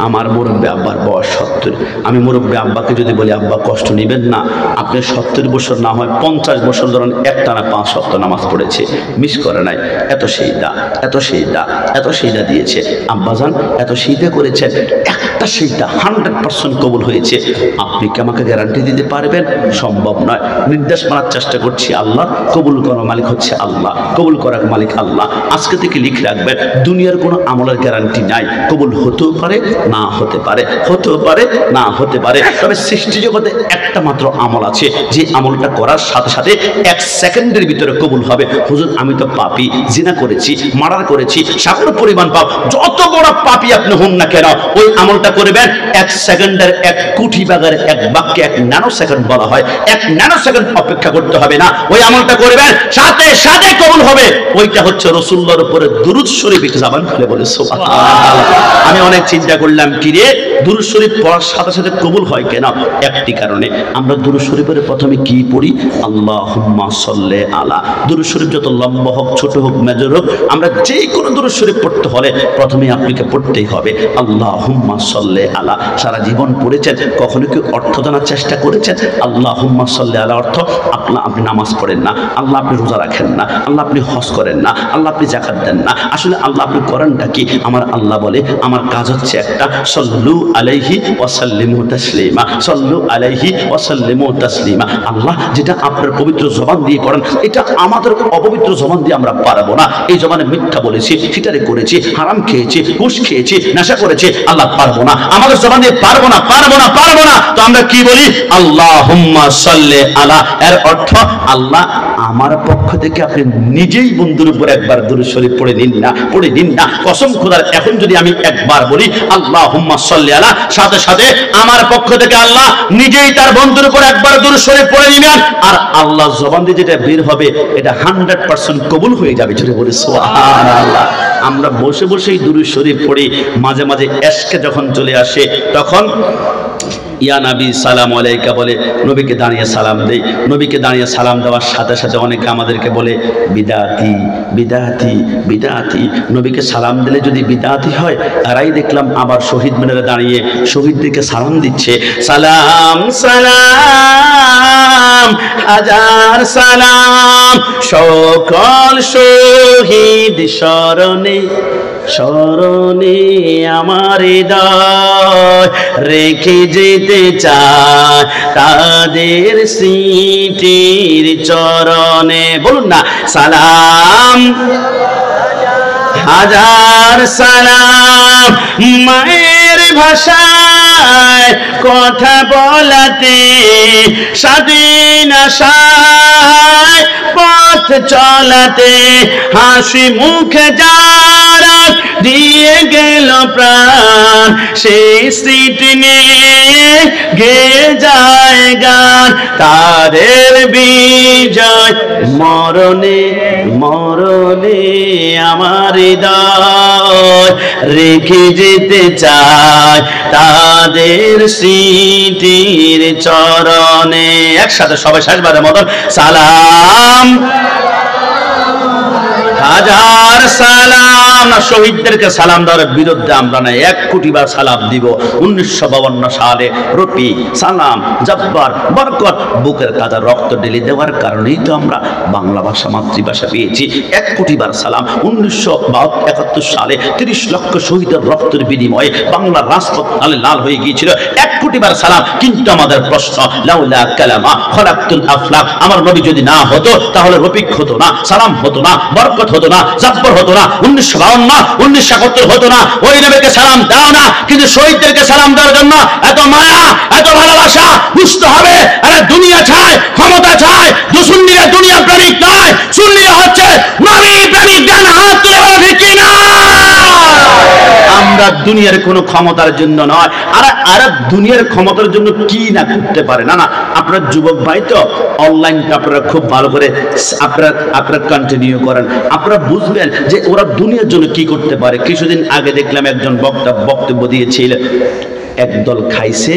আমার মুরব্বী আব্বার বয়স 70। আমি মুরব্বী আব্বাকে যদি বলি আব্বা কষ্ট নেবেন না, আপনি 70 বছর না হয় 50 বছর ধরেন একটানা 5 ওয়াক্ত নামাজ পড়েছে, মিস করে নাই। এত সিজদা, এত সিজদা, এত সিজদা দিয়েছে। আব্বাজান এত সিজদা করেছেন, একটা সিজদা 100% কবুল হয়েছে। আপনি কি আমাকে গ্যারান্টি দিতে পারবেন? সম্ভব নয়। নির্দেশ মানার চেষ্টা করছি আল্লাহ। কবুল করার মালিক হচ্ছে আল্লাহ, কবুল করার মালিক আল্লাহ। আজকে থেকে লিখে রাখবেন, দুনিয়ার কোনো আমলের গ্যারান্টি নাই। কবুল হতেও পারে, না হতে পারে, হতেও পারে, না হতে পারে। তবে সৃষ্টি জগতে একটা মাত্র আমল আছে, যে আমলটা করার সাথে সাথে 1 সেকেন্ডের ভিতরে কবুল হবে। হুজুর আমি তো পাপী, জিনা করেছি, মার্ডার করেছি, সাগর পরিমাণ পাপ, যত বড় পাপী আপনি হন না কেন, ওই আমলটা করবেন 1 সেকেন্ডের 1 কোটি ভাগের 1 বাক্যে 1 ন্যানো সেকেন্ড বলা হয়। 1 ন্যানো সেকেন্ড অপেক্ষা করতে হবে না, ওই আমলটা করবেন সাথে সাথে কবুল হবে। ওইটা হচ্ছে রাসূলুল্লাহর উপরে দুরূদ শরীফ। একটু জবান খুলে বলে সুবহানাল্লাহ। আমি অনেক চিন্তা করলাম কি রে, দুরূদ শরীফ পড়ার সাথে সাথে কবুল হয় কেন? একটি কারণে, আমরা দুরূদ শরীফের প্রথমে কি পড়ি? আল্লাহুম্মা সাল্লি আলা। দুরূদ শরীফ যত লম্বা হোক, ছোট হোক, মেজর হোক, আমরা যে কোনো দুরূদ শরীফ পড়তে হলে প্রথমে আপনাকে পড়তেই হবে আল্লাহুম্মা সাল্লি আলা। সারা জীবন পড়েছেন, কখনো কি অর্থ জানার চেষ্টা করেছেন? আল্লাহুম্মা সাল্লি আলা অর্থ আপনি নামাজ পড়েন না, আল্লাহ আপনি রোজা রাখেন না, আল্লাহ আপনি হজ করেন না, আল্লাহ আপনি যাকাত দেন না। আসলে আল্লাহ আপনি করেনটা কি? আমার আল্লাহ বলে আমার কাজ হচ্ছে একটা, সল্লু আলাইহি ওয়া সাল্লিমু তাসলিমা, সল্লু আলাইহি ওয়া সাল্লিমু তাসলিমা। আল্লাহ যেটা আপনার পবিত্র জবান দিয়ে করেন, এটা আমাদের অপবিত্র জবান দিয়ে আমরা পারবো না। এই জবানে মিথ্যা বলেছি, ফিটারে করেছি, হারাম খেয়েছি, ঘুষ খেয়েছি, নেশা করেছি, আল্লাহ পারবো না, আমাদের জবান দিয়ে পারবো না, পারবো না, পারবো না। তো আমরা কি বলি? আল্লাহুম্মা সাল্লি আলা। এর অর্থ আল্লাহ আমার পক্ষ থেকে আপনি নিজেই বন্ধুর উপর একবার দুরূদ শরীফ পড়ে নিন না, পড়ে নিন না। কসম খোদার, এখন যদি আমি একবার বলি আল্লাহুম্মা সাল্লি আলা, সাথে সাথে আমার পক্ষ থেকে আল্লাহ নিজেই তার বন্ধুর উপর একবার দুরূদ শরীফ পড়ে নিবেন, আর আল্লাহ জবান দিয়ে যেটা বের হবে এটা 100% কবুল হয়ে যাবে। জোরে বলি সুবহানাল্লাহ। আমরা বসে বসেই দুরূদ শরীফ পড়ি, মাঝে মাঝে এশকে যখন চলে আসে তখন ইয়া নবী সালাম আলাইকা বলে নবীকে দাঁড়িয়ে সালাম দেই। নবীকে দাঁড়িয়ে সালাম দেওয়ার সাথে সাথে অনেকে আমাদেরকে বলে বিদাতি, বিদাতি, বিদাতি। নবীকে সালাম দিলে যদি বিদাতি হয়, তারাই দেখলাম আবার শহীদ মিনারে দাঁড়িয়ে শহীদদেরকে সালাম দিচ্ছে। সালাম সালাম হাজার সালাম, সকল শহীদ স্মরণে স্মরণে আমার হৃদয় রেখে যেতে চায় তাদের স্মৃতির চরণে। বলুন না, সালাম হাজার সালাম, মায়ের ভাষায় কথা বলাতে, স্বাধীন আশায় পথ চলাতে, হাসি মুখে যারা দিয়ে গেল প্রাণ, সেই স্মৃতি নিয়ে গে যায় গান। তাদের বিজয় মরণে মরণে আমার হৃদয় রেখে যেতে চায় তাদের স্মৃতির চরণে। একসাথে সবাই শেষবারের মতন সালাম হাজার সালাম না, শহীদদেরকে সালাম দেওয়ার বিরুদ্ধে আমরা না 1 কোটি বার সালাম দিব। 1952 সালে রফি, সালাম, জব্বার, বরকত বুকের কাদা রক্ত ঢেলে দেওয়ার কারণেই তো আমরা বাংলা ভাষা মাতৃভাষা পেয়েছি। 1 কোটি বার সালাম। 1971 সালে 30 লক্ষ শহীদের রক্তের বিনিময়ে বাংলার রাজপথ লালে লাল হয়ে গিয়েছিল। 1 কোটি বার সালাম। কিন্তু আমাদের প্রশ্ন, লাউলা কালামা খলাকতুল আফলাক, আমার নবী যদি না হতো তাহলে রফিক হতো না, সালাম হতো না, বরকত হতো না, জব্বর হতো না, 1952 1971 হতো না। ওই নবীকে সালাম দাও না, কিন্তু শহীদদেরকে সালাম দেওয়ার জন্য এত মায়া, এত ভালোবাসা বুঝতে হবে। আরে দুনিয়া চায়, ক্ষমতা চায়, দুসুন্নিরা দুনিয়া প্রেমিক নয়, সুন্নিরা হচ্ছে নবী প্রেমিক। ডান হাত তুলে বলো ঠিক কি না? আমরা দুনিয়ার কোনো ক্ষমতার জন্য নয়। আর দুনিয়ার ক্ষমতার জন্য কি না করতে পারে। না না, আপনার যুবক ভাই তো অনলাইনটা আপনারা খুব ভালো করে আপনারা কন্টিনিউ করেন, আপনারা বুঝবেন যে ওরা দুনিয়ার জন্য কি করতে পারে। কিছুদিন আগে দেখলাম একজন বক্তব্য দিয়েছিল, একদল খাইছে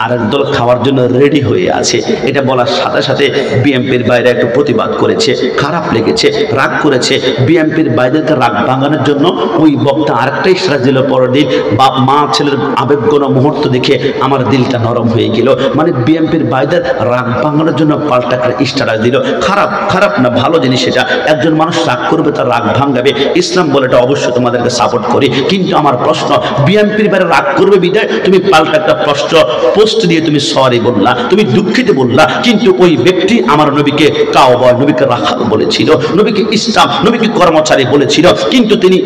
আর একদল খাওয়ার জন্য রেডি হয়ে আছে। এটা বলার সাথে সাথে বিএনপির বাইরে একটু প্রতিবাদ করেছে, খারাপ লেগেছে, রাগ করেছে। বিএনপির বাইরেকে রাগ ভাঙানোর জন্য ওই বক্তা আরেকটা ইশারা দিল পরের দিন। বাপ মা ছেলের আবেগঘন মুহূর্ত দেখে আমার দিলটা নরম হয়ে গেল। মানে বিএনপির বাইরের রাগ ভাঙানোর জন্য পাল্টা ইশারা দিল। খারাপ না, ভালো জিনিস এটা। একজন মানুষ রাগ করবে, তার রাগ ভাঙাবে, ইসলাম বলে এটা অবশ্যই তোমাদেরকে সাপোর্ট করি। কিন্তু আমার প্রশ্ন, বিএনপির বাইরে রাগ করবে বিদায় তুমি পাল্টা একটা প্রশ্ন পোস্ট দিয়ে তুমি সরি বললা, তুমি দুঃখিত বললা, কিন্তু ওই ব্যক্তি আমার নবীকে কাওবয়, নবীকে রাখাল বলেছিল, নবীকে ইসলাম, নবীকে কর্মচারী বলেছিল, কিন্তু তিনি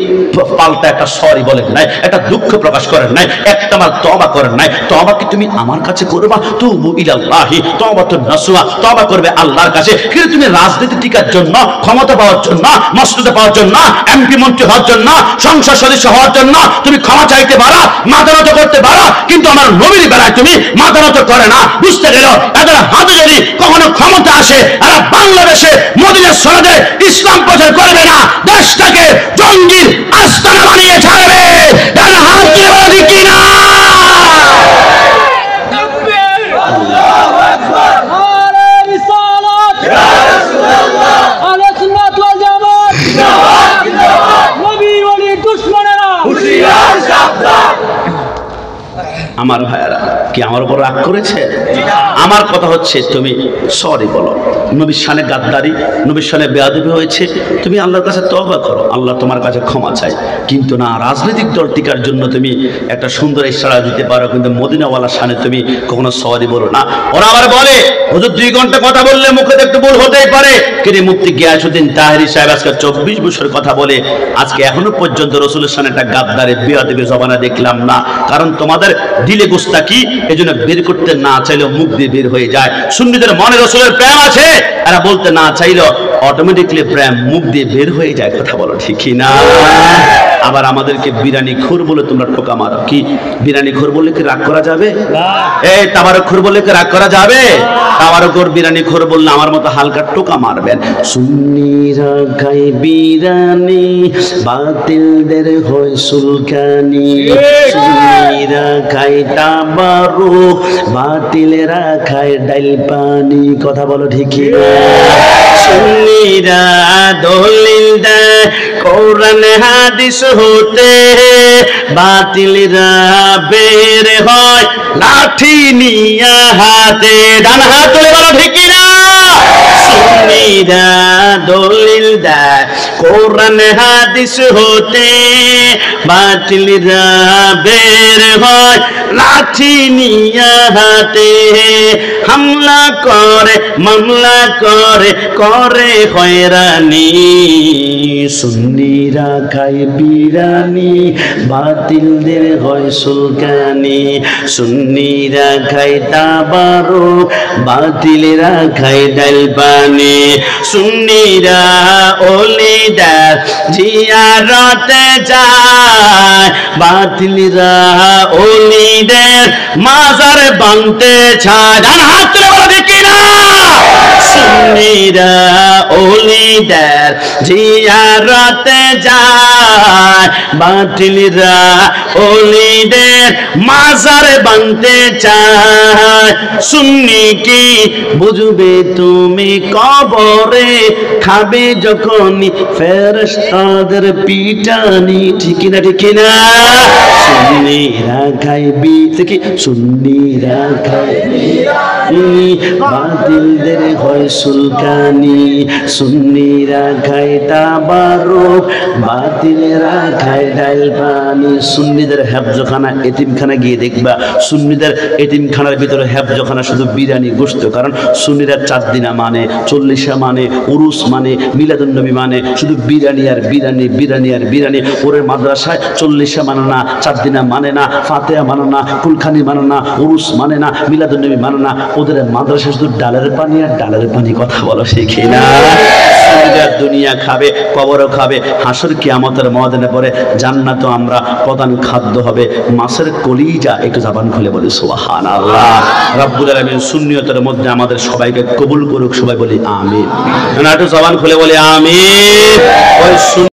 পাল্টা একটা সরি বলেন নাই, একটা দুঃখ প্রকাশ করেন নাই, একটা আমার তওবা করেন নাই। তওবা কি তুমি আমার কাছে করবা? তুবু ইলাল্লাহি তাওবাতুন নাসুহা, তওবা করবে আল্লাহর কাছে। কিন্তু তুমি রাজনীতি টিকার জন্য, ক্ষমতা পাওয়ার জন্য, মসজিদে পাওয়ার জন্য, এমপি মন্ত্রী হওয়ার জন্য, সংসদ সদস্য হওয়ার জন্য তুমি ক্ষমা চাইতে পারো, মাথা নত করতে পারো, কিন্তু আমার নবীর বেলায় তুমি মাথা নত করে না। বুঝতে গেল এদের হাতে যদি কখনো ক্ষমতা আসে, এরা বাংলাদেশে মদিনার সনদে ইসলাম প্রচার করবে না, দেশটাকে জঙ্গির আস্তানা বানিয়ে ছাড়বে। এরা হাত দিয়ে বলে কি না? আমার ভাইয়েরা কি আমার উপর রাগ করেছে? আমার কথা হচ্ছে তুমি সরি বলো। নবীর শানে গাদ্দারি, নবীর শানে বেয়াদবি হয়েছে, তুমি আল্লাহর কাছে তওবা করো, আল্লাহ তোমার কাছে ক্ষমা চাই। কিন্তু না, রাজনৈতিক দল টিকার জন্য তুমি একটা সুন্দর ইশারা দিতে পারো, কিন্তু মদিনাওয়ালার শানে তুমি কখনো সরি বলো না। ওরা আবার বলে হুজুর 2 ঘন্টা কথা বললে মুখে একটু ভুল হতেই পারে। কিন্তু মুফতি গিয়াসউদ্দিন তাহেরি সাহেব আজকে 24 বছর কথা বলে আজকে এখনো পর্যন্ত রাসূলের শানে একটা গাদ্দারি বেয়াদবি জবানা দেখলাম না। কারণ তোমাদের দিলে গোস্তাকি, এজন্য বের করতে না চাইলেও মুখ দিয়ে বের হয়ে যায়। সুন্নিদের মনে রাসূলের প্রেম আছে, এরা বলতে না চাইলেও অটোমেটিকলি প্রেম মুখ দিয়ে বের হয়ে যায়। কথা বলো ঠিক কি না? আবার আমাদেরকে বিরানি খোর বলে তোমরা ঠোকা মারো। কি বিরানি খোর বললে কি রাগ করা যাবে? এই তাবারক খোর বললে কি রাগ করা যাবে? তাবারক বিরানি খোর বললে আমার মতো হালকা টোকা মারবেন। সুন্নিরা খায় বিরানি, বাতিলদের হয় সুলকানি। সুন্নিরা খায় তাবারক, বাতিলেরা খায় ডাইল পানি। কথা বলো ঠিক কি না? সুন্নিরা দলিল দেয় কোরআন হাদিস হতে, বাতিলরা বের হয় লাঠি নিয়া হাতে। ডান হাত তুলে বলো ঠিক কি না? সুন্নিরা দলিল দেয় কোরআন হাদিস হতে, বাতিলরা বের হয় লাঠি নিয়া হাতে। হামলা করে, মামলা করে, করে হয়রানি। সুন্নিরা খায় বিরানি, বাতিলদের হয় সুলকানি। সুন্নিরা খায় তাবারক, বাতিলেরা খায় ডাল পানি। সুন্নিরা ওলিদের জিয়ারতে যায়, বাতিলরা ওলিদের মাজার বানতে চায়। ডান হাত তুলে বলো ঠিক কি না? সুন্নিরা ওলিদের জিয়ারতে যায়, বাতিলরা ওলিদের মাজার বানতে চায়। সুন্নি কি বুঝবে তুমি কবরে খাবে যখন ফেরেশতাদের পিটানি, ঠিক না ঠিক না? সুন্নিরা খায় বিড়ি কি, সুন্নিরা খায় বাতিলদের হয় সুলকানি, সুন্নিরা খায় তাবারুক, বাতিলেরা খায় ডাল পানি। সুন্নিদের হেফজখানা এতিমখানা গিয়ে দেখবা, সুন্নিদের এতিমখানার ভিতরে হেফজখানা শুধু বিরিয়ানি গোশত। কারণ সুন্নিরা 4 দিনা মানে, 40 মানে, উরুস মানে, মিলাদুন নবী মানে, শুধু বিরিয়ানি আর বিরিয়ানি, বিরিয়ানি আর বিরিয়ানি। ওরে মাদ্রাসায় 40 মানে না, 4 দিনা মানে না, ফাতেহা মানে না, কুলখানি মানে না, উরুস মানে না, মিলাদুন নবী মানে না। ওদের মাদ্রাসায় শুধু ডালের পানি আর ডালের পানি কথা বলা শিখে না। দুনিয়া খাবে, কবরও খাবে, হাসর কিয়ামতের ময়দানে পরে জান্নাতও আমরা প্রধান খাদ্য হবে মাছের কলিজা। একটু জবান খুলে বলি সুবহানাল্লাহ। রব্বুল আলামিন সুন্নিয়তের মধ্যে আমাদের সবাইকে কবুল করুক, সবাই বলি আমিন। একটু জবান খুলে বলি আমিন। ওই